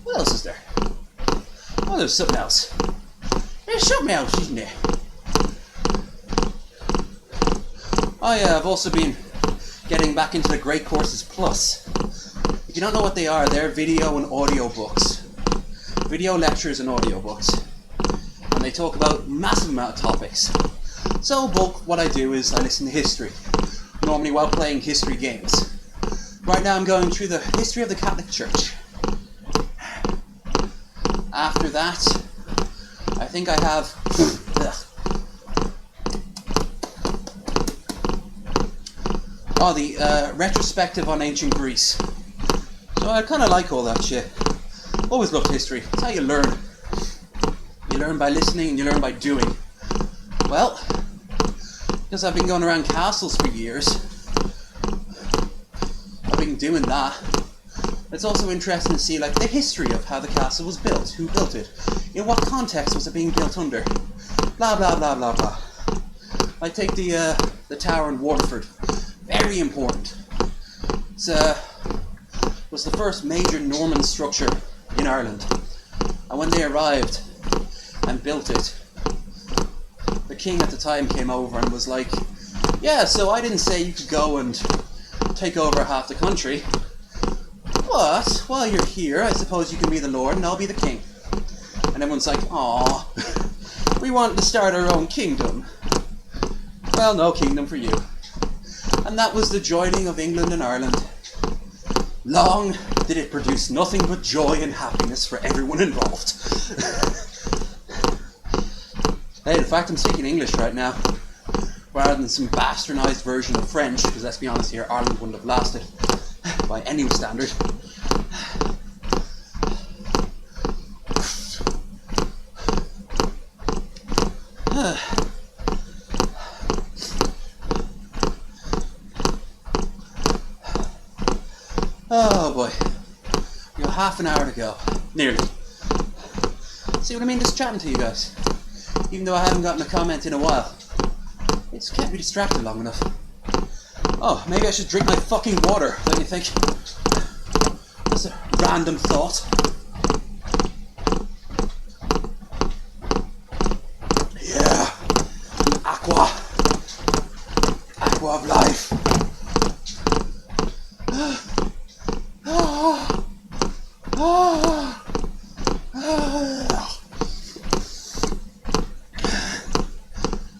What else is there? Oh, there's something else. There's something else, isn't there? Oh yeah, I've also been getting back into the Great Courses Plus. If you don't know what they are, they're video and audio books. Video lectures and audio books. And they talk about massive amount of topics. So what I do is I listen to history, normally while playing history games. Right now I'm going through the history of the Catholic Church. After that, I think I have the retrospective on ancient Greece. So I kind of like all that shit. Always loved history. It's how you learn. You learn by listening and you learn by doing. Well, because I've been going around castles for years, I've been doing that. It's also interesting to see like the history of how the castle was built, who built it, in what context was it being built under, blah blah blah blah blah. I take the tower in Waterford, very important. It was the first major Norman structure in Ireland, and when they arrived and built it, the king at the time came over and was like, yeah, so I didn't say you could go and take over half the country, but while you're here, I suppose you can be the lord and I'll be the king. And everyone's like, aw, we wanted to start our own kingdom. Well, no kingdom for you. And that was the joining of England and Ireland. Long did it produce nothing but joy and happiness for everyone involved. Hey, in fact, I'm speaking English right now, rather than some bastardized version of French, because let's be honest here, Ireland wouldn't have lasted by any standard. Oh boy, we got half an hour to go, nearly. See what I mean, just chatting to you guys, even though I haven't gotten a comment in a while. It just can't be distracted long enough. Oh, maybe I should drink my fucking water, don't you think? That's a random thought. Yeah, aqua of life.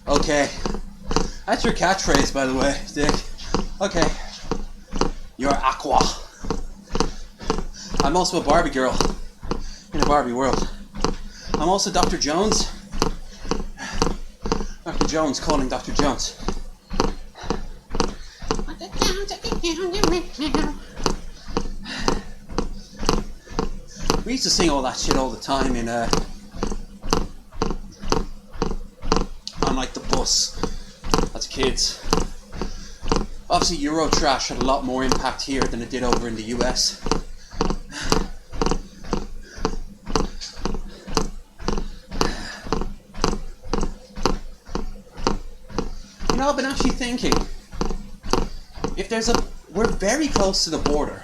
Okay, that's your catchphrase, by the way, Dick. Okay, you're Aqua. I'm also a Barbie girl in a Barbie world. I'm also Dr. Jones. Dr. Jones calling Dr. Jones. We used to sing all that shit all the time in on like the bus as kids. Obviously Eurotrash had a lot more impact here than it did over in the US. You know, I've been actually thinking, if there's we're very close to the border.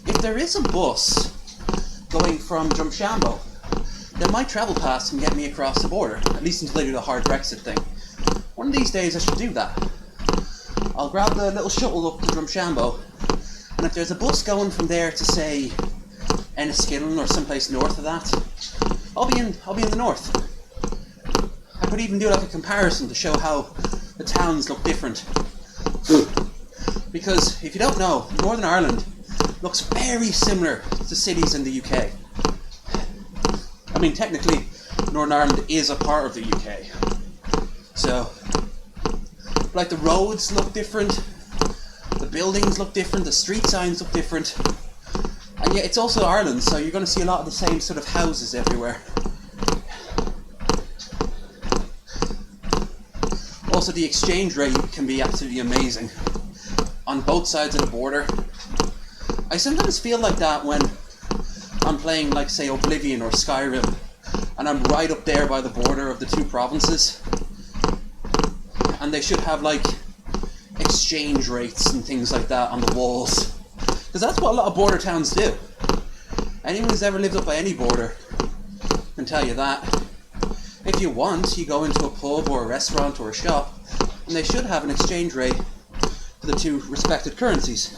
If there is a bus going from Drumshanbo, then my travel pass can get me across the border, at least until they do the hard Brexit thing. One of these days I should do that. I'll grab the little shuttle up to Drumshanbo, and if there's a bus going from there to, say, Enniskillen or someplace north of that, I'll be in the north. I could even do like a comparison to show how the towns look different. Because if you don't know, Northern Ireland looks very similar to cities in the UK. I mean, technically, Northern Ireland is a part of the UK. So, like, the roads look different, the buildings look different, the street signs look different. And yet it's also Ireland, so you're going to see a lot of the same sort of houses everywhere. Also, the exchange rate can be absolutely amazing on both sides of the border. I sometimes feel like that when I'm playing, like, say, Oblivion or Skyrim, and I'm right up there by the border of the two provinces, and they should have, like, exchange rates and things like that on the walls, because that's what a lot of border towns do. Anyone who's ever lived up by any border can tell you that. If you want, you go into a pub or a restaurant or a shop, and they should have an exchange rate for the two respected currencies.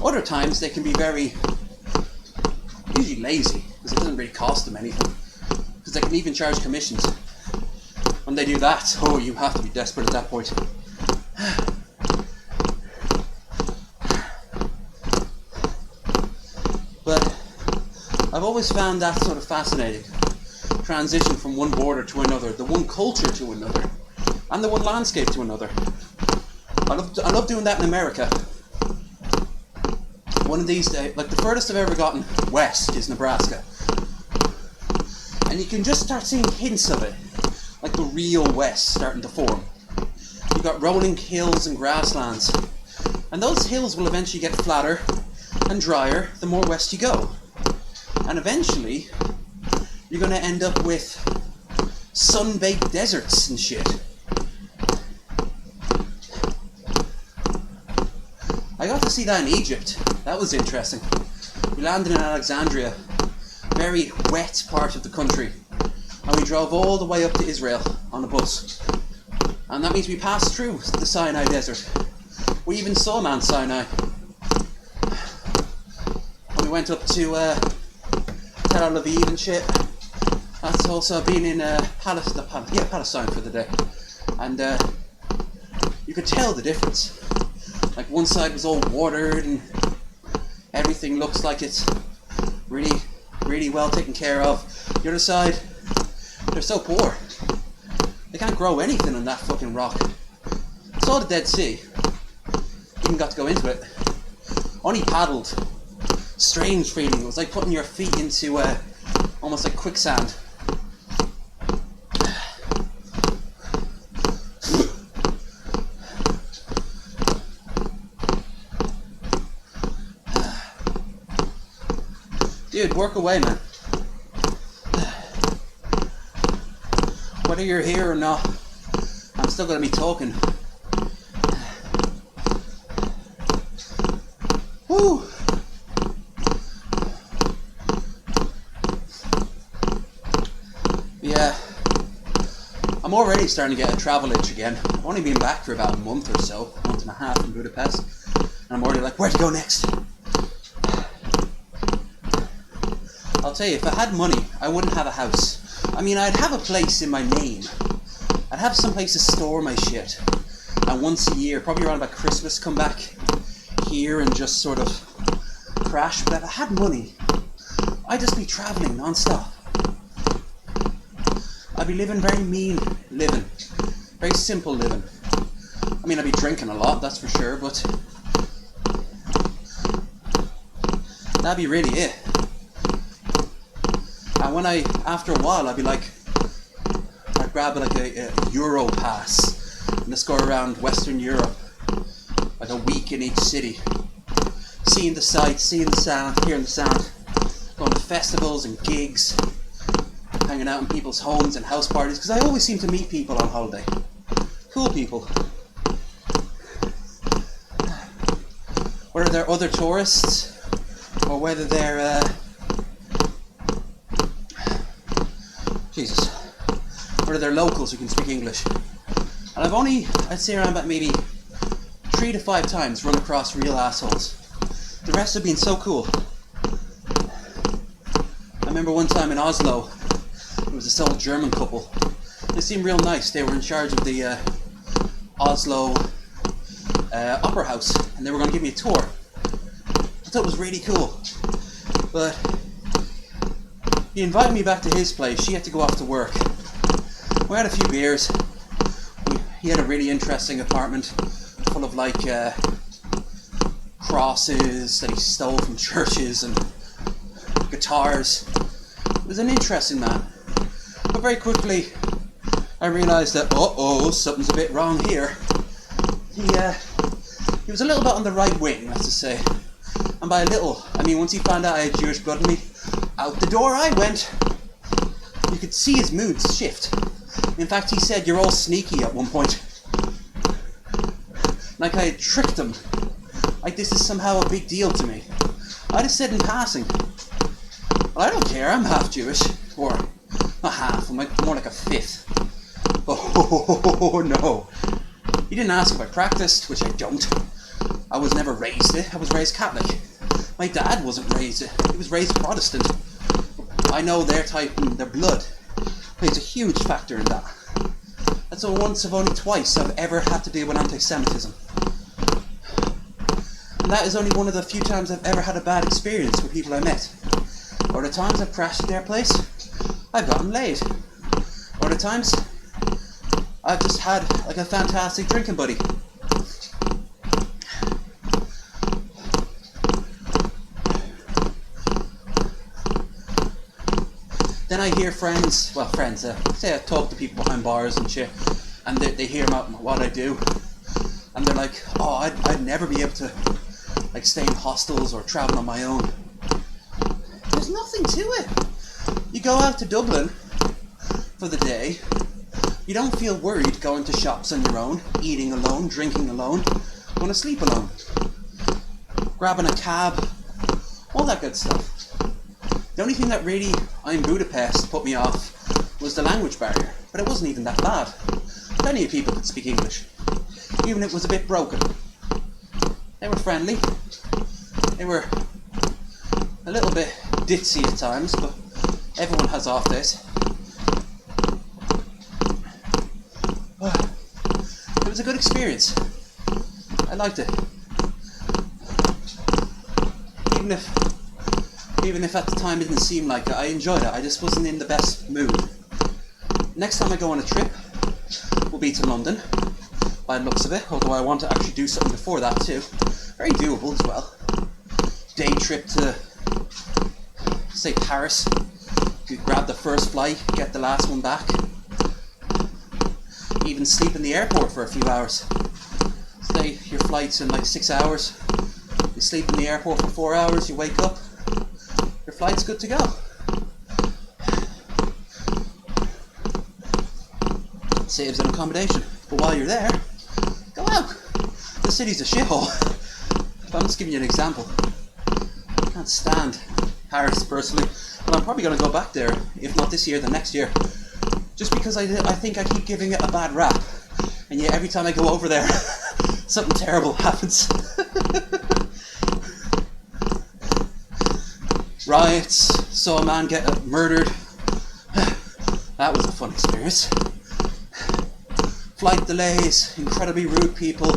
Other times they can be very, usually lazy, because it doesn't really cost them anything, because they can even charge commissions. When they do that, oh, you have to be desperate at that point. But I've always found that sort of fascinating. Transition from one border to another, the one culture to another, and the one landscape to another. I love doing that in America. One of these days, like, the furthest I've ever gotten west is Nebraska. And you can just start seeing hints of it, like the real West starting to form. You've got rolling hills and grasslands, And those hills will eventually get flatter and drier the more west you go. And eventually, you're going to end up with sun-baked deserts and shit. I got to see that in Egypt. That was interesting. We landed in Alexandria, very wet part of the country, and we drove all the way up to Israel on a bus. And that means we passed through the Sinai Desert. We even saw Mount Sinai. And we went up to Tel Aviv and shit. That's also been in Palestine for the day. And you could tell the difference. Like one side was all watered and everything looks like it's really, really well taken care of. The other side, they're so poor. They can't grow anything on that fucking rock. Saw the Dead Sea. Even got to go into it. Only paddled. Strange feeling. It was like putting your feet into almost like quicksand. Dude, work away, man. Whether you're here or not, I'm still going to be talking. Woo! Yeah. I'm already starting to get a travel itch again. I've only been back for about a month or so, a month and a half in Budapest. And I'm already like, where to go next? I'll tell you, if I had money, I wouldn't have a house. I mean, I'd have a place in my name. I'd have some place to store my shit. And once a year, probably around about Christmas, come back here and just sort of crash. But if I had money, I'd just be traveling non-stop. I'd be living very mean living. Very simple living. I mean, I'd be drinking a lot, that's for sure, but that'd be really it. And when after a while, I'd be like, I'd grab like a Euro pass and just go around Western Europe, like a week in each city, seeing the sights, seeing the sound, hearing the sound, going to festivals and gigs, hanging out in people's homes and house parties, because I always seem to meet people on holiday. Cool people. Whether they're other tourists, or whether they're Jesus. Or they're locals who can speak English. And I'd say around about maybe 3 to 5 times run across real assholes. The rest have been so cool. I remember one time in Oslo, there was this old German couple. They seemed real nice. They were in charge of the Oslo Opera House, and they were going to give me a tour. I thought it was really cool. But he invited me back to his place. She had to go off to work. We had a few beers. He had a really interesting apartment full of like crosses that he stole from churches and guitars. He was an interesting man. But very quickly I realised that something's a bit wrong here. He was a little bit on the right wing, let's just say. And by a little, I mean once he found out I had Jewish blood in me, out the door I went. You could see his moods shift. In fact, he said, "You're all sneaky" at one point. Like I had tricked him. Like this is somehow a big deal to me. I just said in passing, "Well, I don't care, I'm half Jewish." Or, not half, I'm like, more like a fifth. Oh, no. He didn't ask if I practiced, which I don't. I was never raised it. I was raised Catholic. My dad wasn't raised it. He was raised Protestant. I know their type and their blood plays a huge factor in that. That's once of only twice I've ever had to deal with anti-Semitism. And that is only one of the few times I've ever had a bad experience with people I met. Or the times I've crashed at their place, I've gotten laid. Or the times I've just had like a fantastic drinking buddy. Then I hear friends, say I talk to people behind bars and shit, and they hear about what I do, and and they're like, oh, I'd never be able to like stay in hostels or travel on my own. There's nothing to it. You go out to Dublin for the day. You don't feel worried going to shops on your own, eating alone, drinking alone, going to sleep alone, grabbing a cab, all that good stuff. The only thing that really in Budapest put me off was the language barrier, but it wasn't even that bad. Plenty of people could speak English, even if it was a bit broken. They were friendly. They were a little bit ditzy at times, but everyone has off days. It was a good experience. I liked it. Even if at the time it didn't seem like it, I enjoyed it. I just wasn't in the best mood. Next time I go on a trip will be to London, by the looks of it, although I want to actually do something before that too. Very doable as well. Day trip to, say, Paris. You could grab the first flight, get the last one back. Even sleep in the airport for a few hours. Say your flight's in like 6 hours. You sleep in the airport for 4 hours, you wake up, your flight's good to go. Saves an accommodation. But while you're there, go out. The city's a shithole. But I'm just giving you an example. I can't stand Paris personally, but I'm probably going to go back there, if not this year, then next year. Just because I think I keep giving it a bad rap. And yet every time I go over there, something terrible happens. Riots, saw a man get murdered. That was a fun experience. Flight delays, incredibly rude people.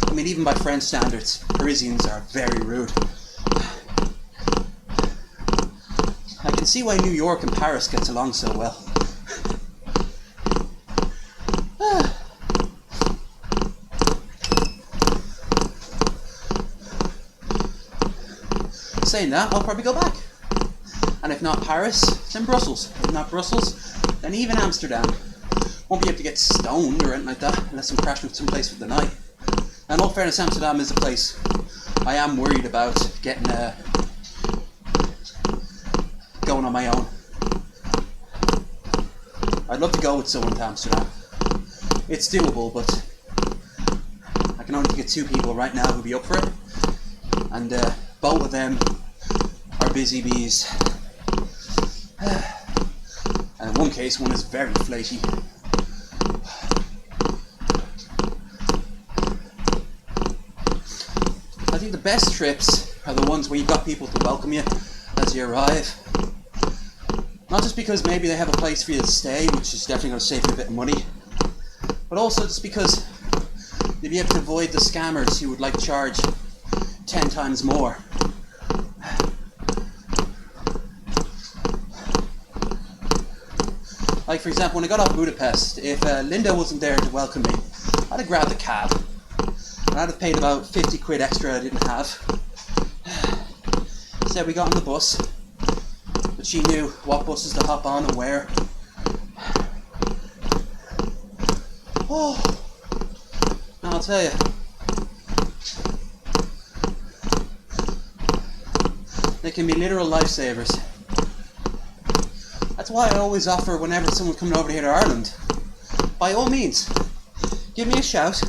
I mean, even by French standards, Parisians are very rude. I can see why New York and Paris gets along so well. Saying that, I'll probably go back. And if not Paris, then Brussels. If not Brussels, then even Amsterdam. Won't be able to get stoned or anything like that unless I'm crashing someplace for the night. And in all fairness, Amsterdam is a place I am worried about getting going on my own. I'd love to go with someone to Amsterdam. It's doable, but I can only think of 2 people right now who'd be up for it. And both of them are busy bees. And in one case, one is very flaky. I think the best trips are the ones where you've got people to welcome you as you arrive. Not just because maybe they have a place for you to stay, which is definitely going to save you a bit of money, but also just because you'll be able to avoid the scammers who would like to charge 10 times more. Like, for example, when I got off Budapest, if Linda wasn't there to welcome me, I'd have grabbed a cab. And I'd have paid about 50 quid extra I didn't have. So we got on the bus, but she knew what buses to hop on and where. Oh, now I'll tell you. They can be literal lifesavers. That's why I always offer whenever someone's coming over here to Ireland, by all means, give me a shout.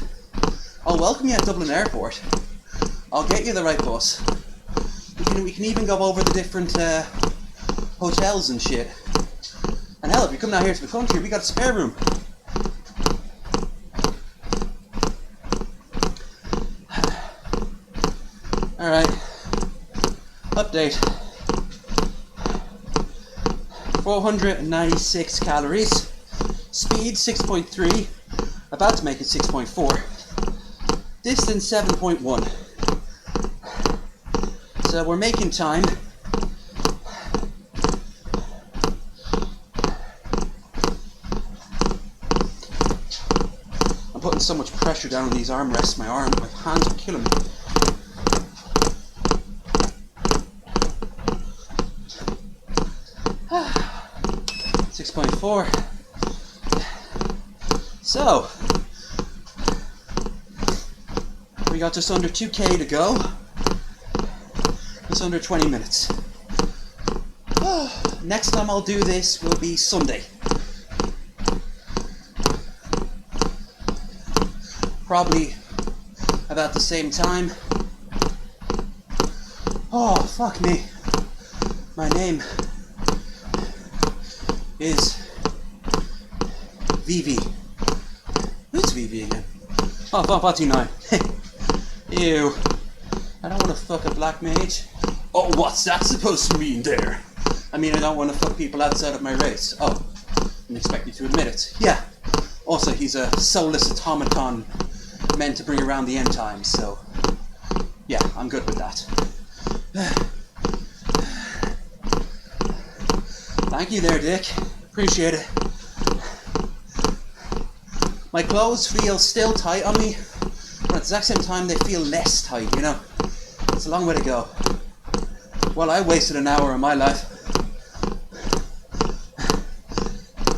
I'll welcome you at Dublin Airport. I'll get you the right bus. We can even go over the different hotels and shit. And hell, if you come down here to the country, we got a spare room. Alright. Update. 496 calories. Speed 6.3. About to make it 6.4. Distance 7.1. So we're making time. I'm putting so much pressure down on these armrests, my hands are killing me. .4. got just under 2K to go. Just under 20 minutes. Next time I'll do this will be Sunday. Probably about the same time. Oh, fuck me. My name is Vivi. Who's Vivi again? Oh, 49. Ew. I don't want to fuck a black mage. Oh, what's that supposed to mean there? I mean, I don't want to fuck people outside of my race. Oh, I didn't expect you to admit it. Yeah. Also, he's a soulless automaton meant to bring around the end times, so yeah, I'm good with that. Thank you there, Dick. Appreciate it. My clothes feel still tight on me, but at the exact same time they feel less tight, you know? It's a long way to go. Well, I wasted an hour of my life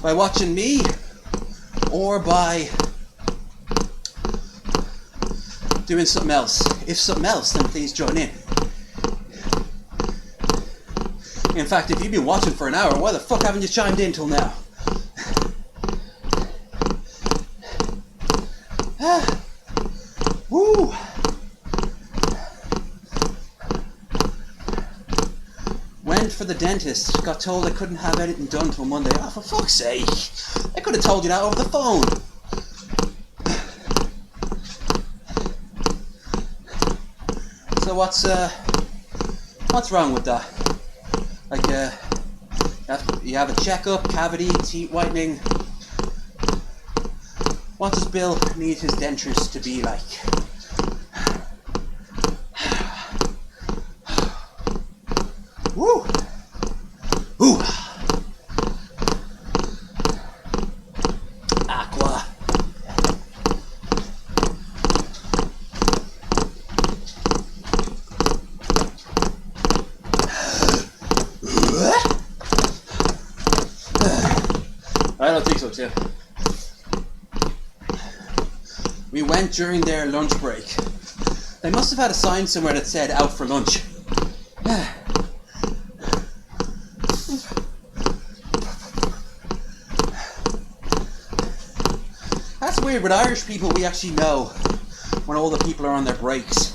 by watching me, or by doing something else. If something else, then please join in. In fact, if you've been watching for an hour, why the fuck haven't you chimed in till now? Woo! Went for the dentist. Got told I couldn't have anything done till Monday. Oh, for fuck's sake! I could have told you that over the phone. So what's wrong with that? Like, you have a checkup, cavity, teeth whitening. What does Bill need his dentures to be like? Woo! Ooh! Aqua. I don't think so, too. We went during their lunch break. They must have had a sign somewhere that said out for lunch. That's weird. With Irish people, we actually know when all the people are on their breaks.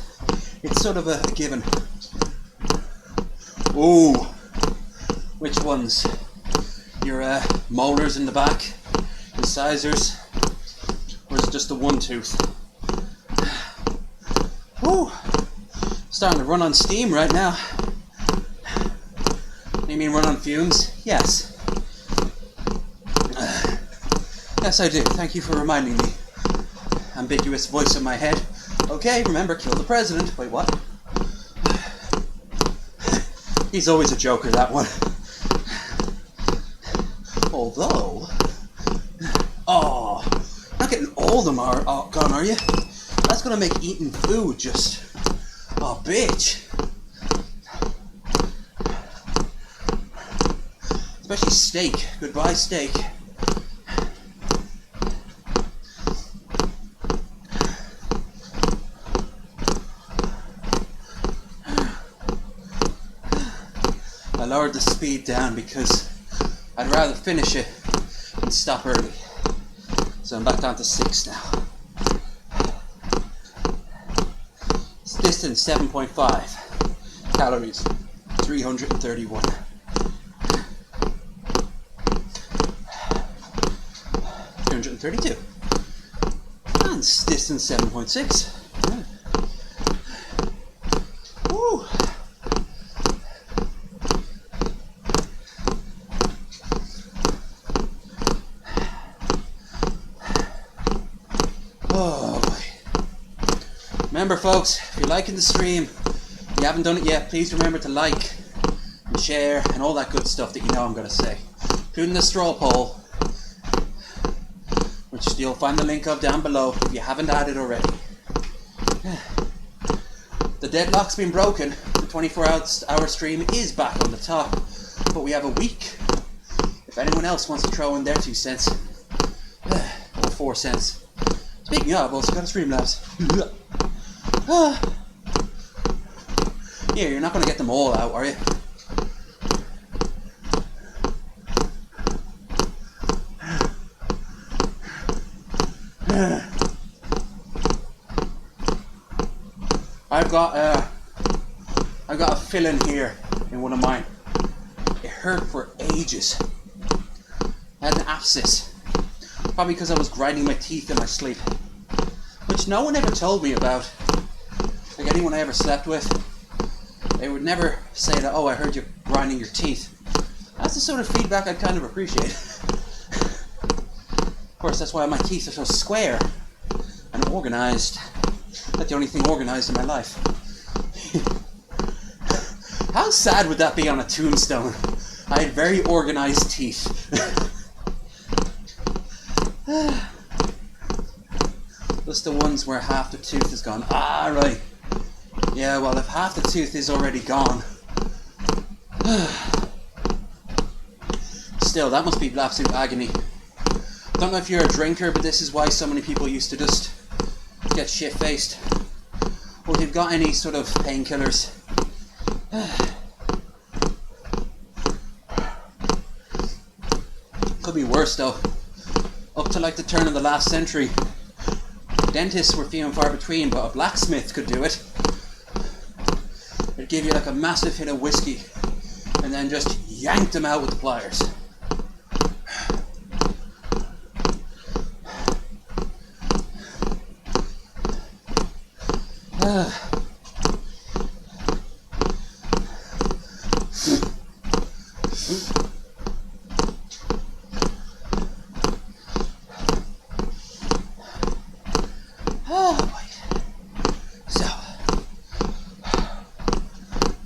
It's sort of a given. Ooh. Which ones? Your molars in the back? Your incisors? Or is it just the one tooth? Whew. Starting to run on steam right now. You mean run on fumes? Yes. Yes, I do. Thank you for reminding me. Ambiguous voice in my head. Okay, remember, kill the president. Wait, what? He's always a joker, that one. Although... Oh... Not getting all of them are gone, are you? That's gonna make eating food just a bitch. Especially steak. Goodbye, steak. I lowered the speed down because I'd rather finish it than stop early. So I'm back down to 6 now. Distance 7.5. Calories 331. And distance 7.6. Woo! Oh boy. Remember folks, if you're liking the stream, if you haven't done it yet, please remember to like and share and all that good stuff that you know I'm going to say. Including the straw poll, which you'll find the link of down below if you haven't added already. The deadlock's been broken. The 24-hour stream is back on the top, but we have a week. If anyone else wants to throw in their 2 cents, or 4 cents. Speaking of, I've also got a Streamlabs. Yeah, you're not going to get them all out, are you? I've got a fill-in here in one of mine. It hurt for ages. I had an abscess. Probably because I was grinding my teeth in my sleep. Which no one ever told me about. Like anyone I ever slept with, they would never say that, oh, I heard you grinding your teeth. That's the sort of feedback I'd kind of appreciate. Of course, that's why my teeth are so square and organised. That's the only thing organised in my life. How sad would that be on a tombstone? I had very organised teeth. Just the ones where half the tooth is gone. Ah, right. Yeah, well, if half the tooth is already gone. Still, that must be absolute agony. Don't know if you're a drinker, but this is why so many people used to just get shit-faced. Or if you've got any sort of painkillers. Could be worse though. Up to like the turn of the last century, dentists were few and far between, but a blacksmith could do it. It'd give you like a massive hit of whiskey and then just yank them out with the pliers.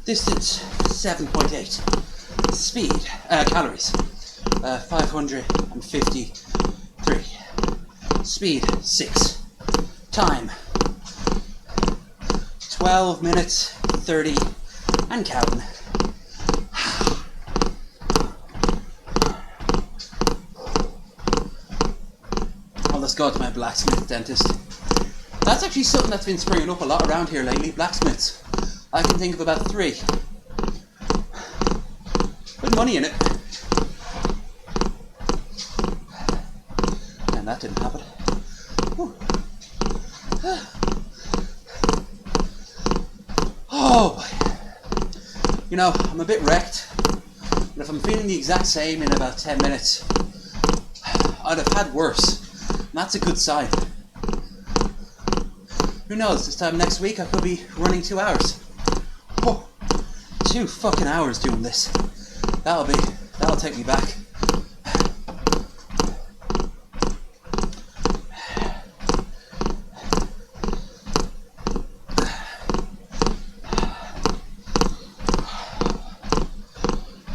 Distance 7.8. Speed, calories 553. Speed 6. Time 12 minutes 30 and counting. Well, let's go to my blacksmith dentist. That's actually something that's been springing up a lot around here lately, blacksmiths. I can think of about 3. Good money in it. And that didn't happen. Oh boy. You know, I'm a bit wrecked. But if I'm feeling the exact same in about 10 minutes, I'd have had worse. And that's a good sign. Who knows, this time next week I could be running 2 hours. 2 fucking hours doing this. That'll take me back.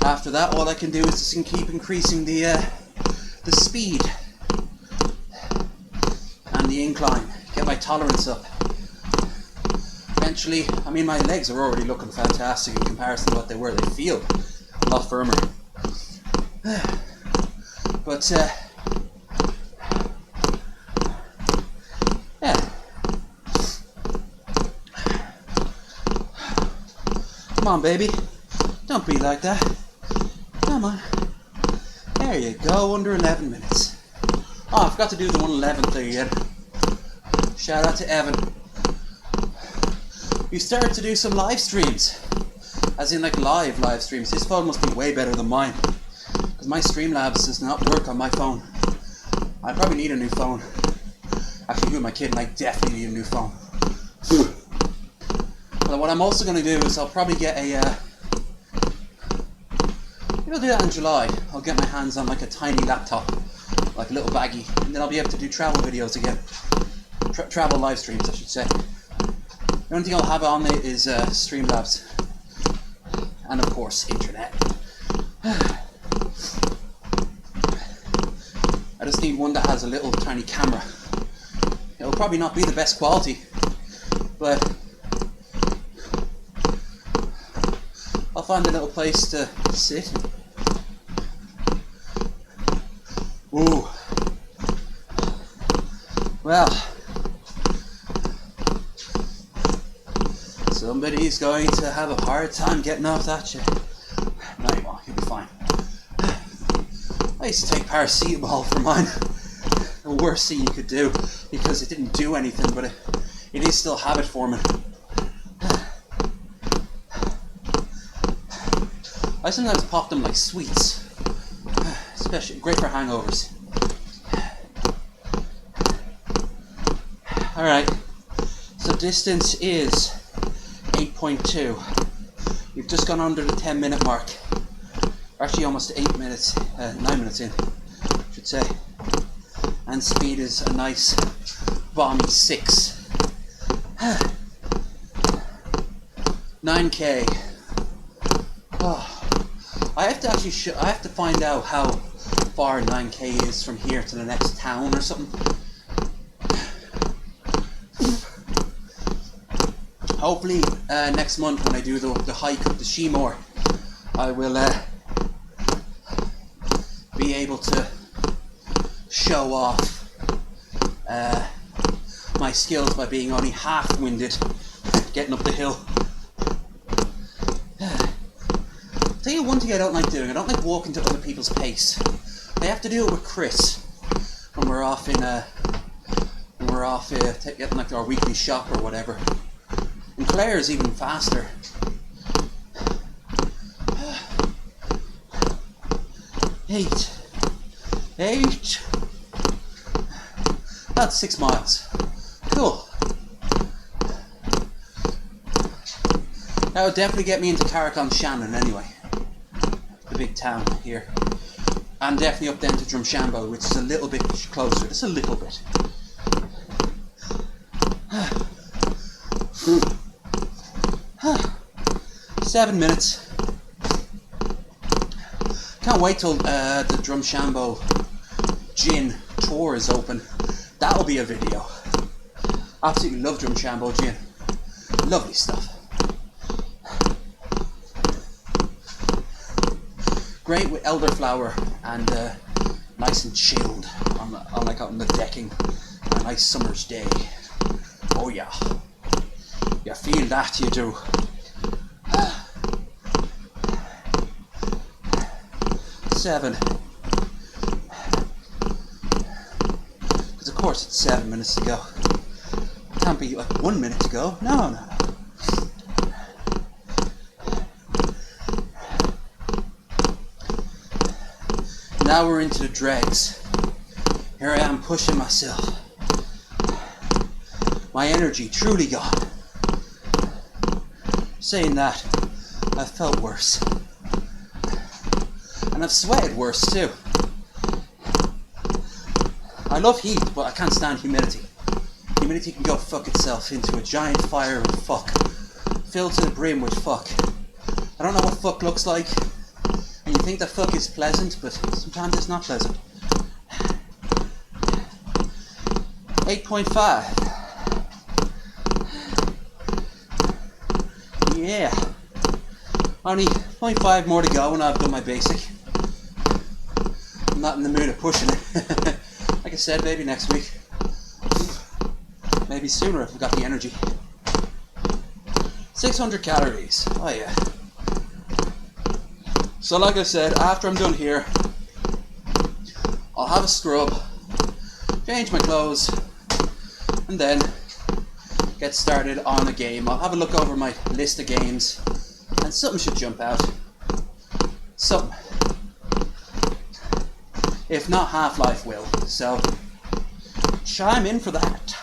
After that, all I can do is just keep increasing the speed and the incline. Get my tolerance up. Eventually, I mean, my legs are already looking fantastic in comparison to what they were. They feel a lot firmer. But, yeah. Come on, baby. Don't be like that. Come on. There you go, under 11 minutes. Oh, I forgot to do the 111 thing again. Shout out to Evan. We started to do some live streams. As in like live streams. His phone must be way better than mine. Because my Streamlabs does not work on my phone. I probably need a new phone. Actually, you and my kid and I definitely need a new phone. But what I'm also going to do is I'll probably get a... maybe I'll do that in July. I'll get my hands on like a tiny laptop. Like a little baggie. And then I'll be able to do travel videos again. Travel live streams, I should say. The only thing I'll have on it is Streamlabs. And of course, internet. I just need one that has a little tiny camera. It'll probably not be the best quality, but I'll find a little place to sit. Ooh. Somebody's going to have a hard time getting off that shit. No, you won't. You'll be fine. I used to take paracetamol for mine. The worst thing you could do, because it didn't do anything, but it is still habit forming. I sometimes pop them like sweets, especially great for hangovers. Alright, so distance is 8.2. We've just gone under the 10-minute mark. We're actually almost 8 minutes, 9 minutes in, I should say. And speed is a nice balmy 6. 9k. Oh. I have to actually I have to find out how far 9k is from here to the next town or something. Hopefully next month when I do the hike up the Shemore, I will be able to show off my skills by being only half-winded getting up the hill. I'll tell you one thing I don't like doing. I don't like walking to other people's pace. I have to do it with Chris when we're off in getting like our weekly shop or whatever. And Claire's even faster. 8. That's 6 miles. Cool. That would definitely get me into Carrick-on-Shannon anyway. The big town here. And definitely up then to Drumshanbo, which is a little bit closer. Just a little bit. 7 minutes. Can't wait till the Drumshanbo gin tour is open. That'll be a video. Absolutely love Drumshanbo gin. Lovely stuff. Great with elderflower and nice and chilled on the decking on a nice summer's day. Oh yeah. You feel that, you do. 7. Because of course it's 7 minutes to go. It can't be like 1 minute to go. No. Now we're into the dregs. Here I am pushing myself. My energy truly gone. Saying that, I've felt worse. And I've sweated worse too. I love heat, but I can't stand humidity. Humidity can go fuck itself into a giant fire of fuck. Filled to the brim with fuck. I don't know what fuck looks like. And you think that fuck is pleasant, but sometimes it's not pleasant. 8.5. Yeah. Only 0.5 more to go and I've done my basic. I'm not in the mood of pushing it. Like I said, maybe next week. Maybe sooner if I've got the energy. 600 calories. Oh yeah. So like I said, after I'm done here, I'll have a scrub, change my clothes, and then get started on a game. I'll have a look over my list of games, and something should jump out. Something. If not, Half-Life will. So, chime in for that.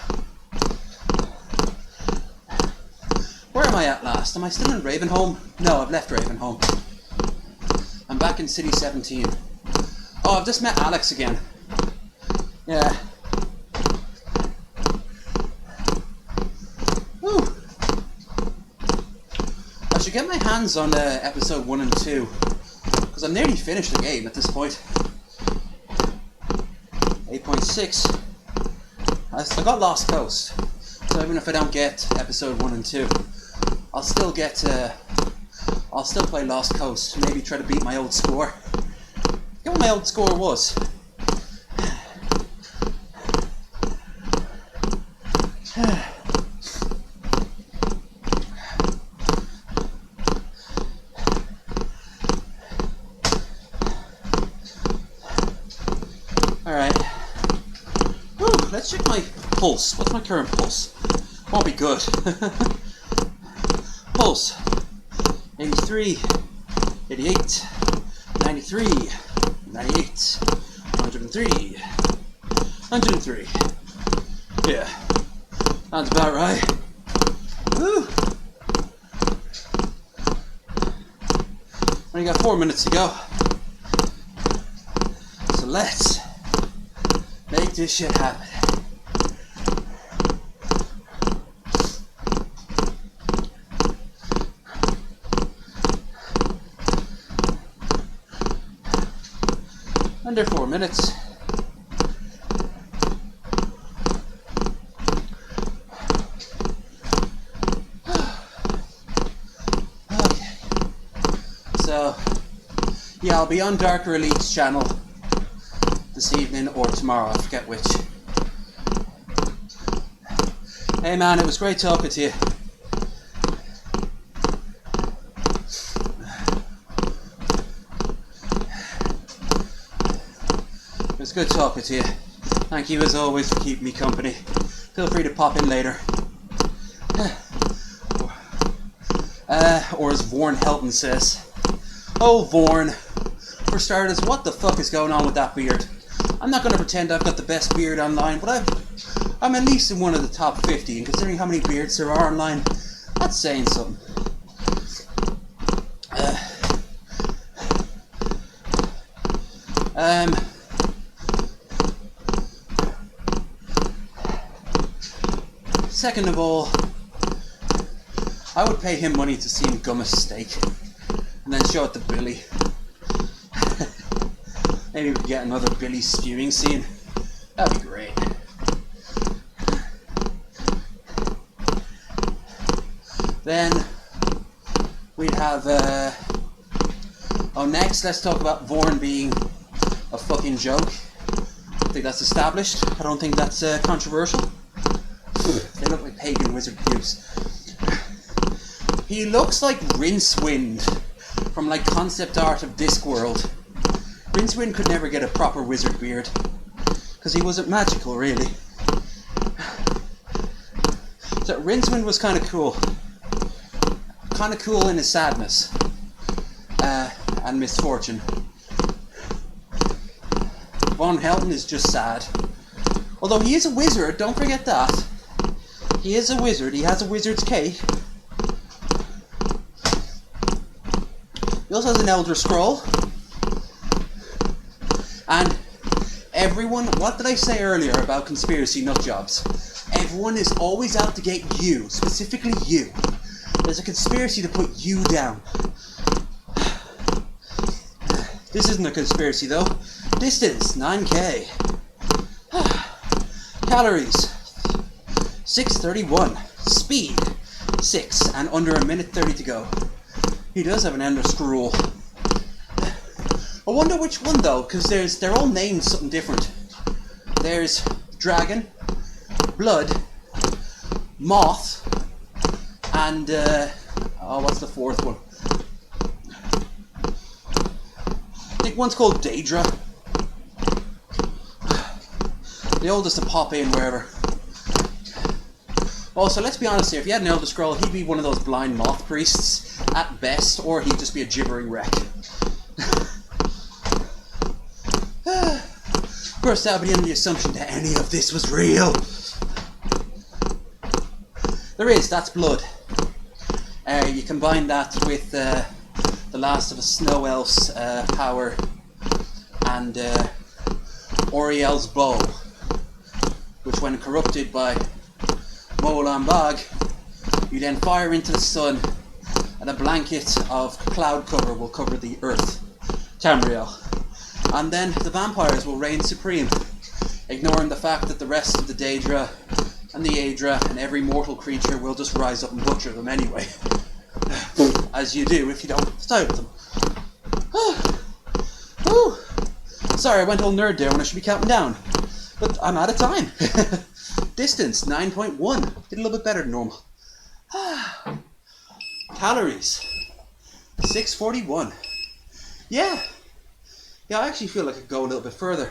Where am I at last? Am I still in Ravenholm? No, I've left Ravenholm. I'm back in City 17. Oh, I've just met Alex again. Yeah. Woo. I should get my hands on episode 1 and 2. Because I'm nearly finished the game at this point. 8.6. I got Lost Coast. So even if I don't get episode 1 and 2, I'll still get... I'll still play Lost Coast. Maybe try to beat my old score. You know what my old score was? Alright. Let's check my pulse. What's my current pulse? Won't be good. Pulse. 83, 88, 93, 98, 103, 103. Yeah, sounds about right. Woo! Only got 4 minutes to go. So let's make this shit happen. Under 4 minutes. Okay. So, yeah, I'll be on Darker Elite's channel this evening or tomorrow, I forget which. Hey man, it was great talking to you. It was good talking to you. Thank you as always for keeping me company. Feel free to pop in later. Or as Vorn Helton says. Oh Vorn, for starters, what the fuck is going on with that beard? I'm not going to pretend I've got the best beard online, but I'm at least in one of the top 50, and considering how many beards there are online, that's saying something. Second of all, I would pay him money to see him gum a steak, and then show it to Billy. Maybe we could get another Billy spewing scene. That'd be great. Then we'd have next let's talk about Vorn being a fucking joke. I think that's established. I don't think that's controversial. They look like pagan wizard cubes. He looks like Rincewind from like concept art of Discworld. Rincewind could never get a proper wizard beard because he wasn't magical, really. So Rincewind was kind of cool. Kind of cool in his sadness and misfortune. Von Helton is just sad. Although he is a wizard, don't forget that. He is a wizard, he has a wizard's cake. He also has an Elder Scroll. And everyone, what did I say earlier about conspiracy nutjobs? Everyone is always out to get you, specifically you. There's a conspiracy to put you down. This isn't a conspiracy though. Distance, 9k. Calories, 631. Speed, 6, and under a minute 30 to go. He does have an Elder Scroll. I wonder which one though, because they're all named something different. There's Dragon, Blood, Moth, and what's the fourth one? I think one's called Daedra. The oldest to pop in wherever. Also, let's be honest here, if he had an Elder Scroll, he'd be one of those blind moth priests at best, or he'd just be a gibbering wreck. Of course, that would be under the assumption that any of this was real. There is, that's blood. You combine that with the Last of Us Snow Elf's power and Oriel's bow, which when corrupted by Molan Bog, you then fire into the sun and a blanket of cloud cover will cover the earth, Tamriel. And then the vampires will reign supreme, ignoring the fact that the rest of the Daedra and the Aedra and every mortal creature will just rise up and butcher them anyway. As you do if you don't style them. Sorry, I went all nerd there when I should be counting down. But I'm out of time. Distance, 9.1. Did a little bit better than normal. Calories, 641. Yeah, I actually feel like I could go a little bit further.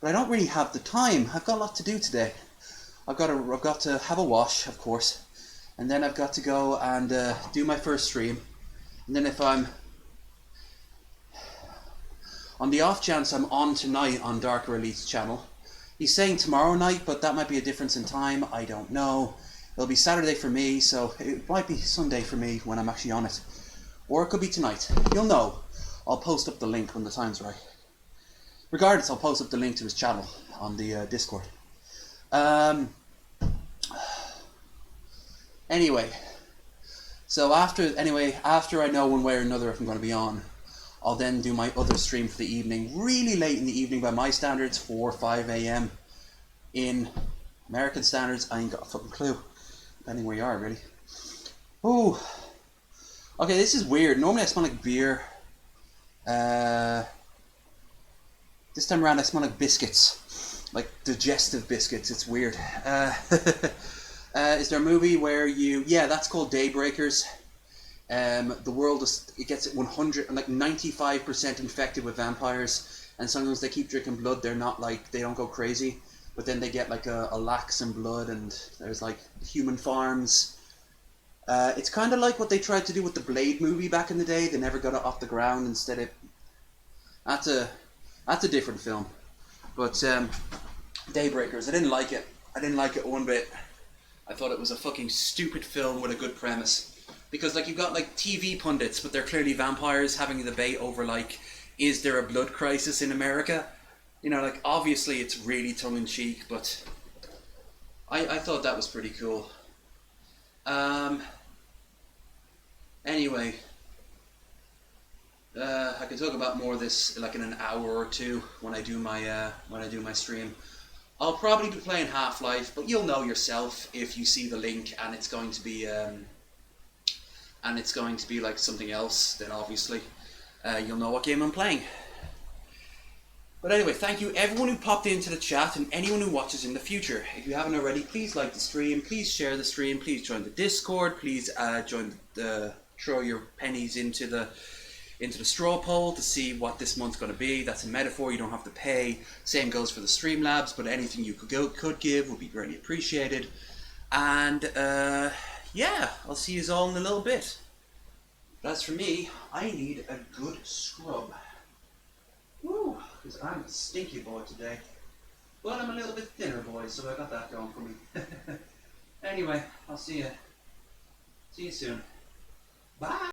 but I don't really have the time. I've got a lot to do today. I've got to have a wash, of course, and then I've got to go and do my first stream. And then if I'm on the off chance I'm on tonight on Darker Elite's channel, he's saying tomorrow night, but that might be a difference in time. I don't know. It'll be Saturday for me, so it might be Sunday for me when I'm actually on it, or it could be tonight. You'll know. I'll post up the link when the time's right. Regardless, I'll post up the link to his channel on the Discord. Anyway, so after I know one way or another if I'm going to be on, I'll then do my other stream for the evening, really late in the evening by my standards, 4 or 5 a.m. In American standards, I ain't got a fucking clue, depending where you are, really. Ooh. Okay, this is weird. Normally I smell like beer. This time around I smell like biscuits. Like digestive biscuits. It's weird. Is there a movie where you... Yeah, that's called Daybreakers. The world it gets 100 and like 95% infected with vampires, and sometimes they keep drinking blood. They're not like, they don't go crazy, but then they get like a lax in blood, and there's like human farms. It's kind of like what they tried to do with the Blade movie back in the day. They never got it off the ground. Instead, that's a different film. But Daybreakers, I didn't like it. I didn't like it one bit. I thought it was a fucking stupid film with a good premise. Because like you've got like TV pundits, but they're clearly vampires, having a debate over like, is there a blood crisis in America? You know, like obviously it's really tongue-in-cheek, but I thought that was pretty cool. Anyway, I can talk about more of this like in an hour or two when I do my stream. I'll probably be playing Half-Life, but you'll know yourself if you see the link and it's going to be like something else. Then obviously you'll know what game I'm playing. But anyway, thank you everyone who popped into the chat and anyone who watches in the future. If you haven't already, please like the stream, please share the stream, please join the Discord, please throw your pennies into the straw poll to see what this month's going to be. That's a metaphor, you don't have to pay. Same goes for the Streamlabs, but anything you could give would be greatly appreciated. And yeah, I'll see you all in a little bit. But as for me, I need a good scrub. Woo, because I'm a stinky boy today. But I'm a little bit thinner boy, so I got that going for me. Anyway, I'll see you soon. Bye!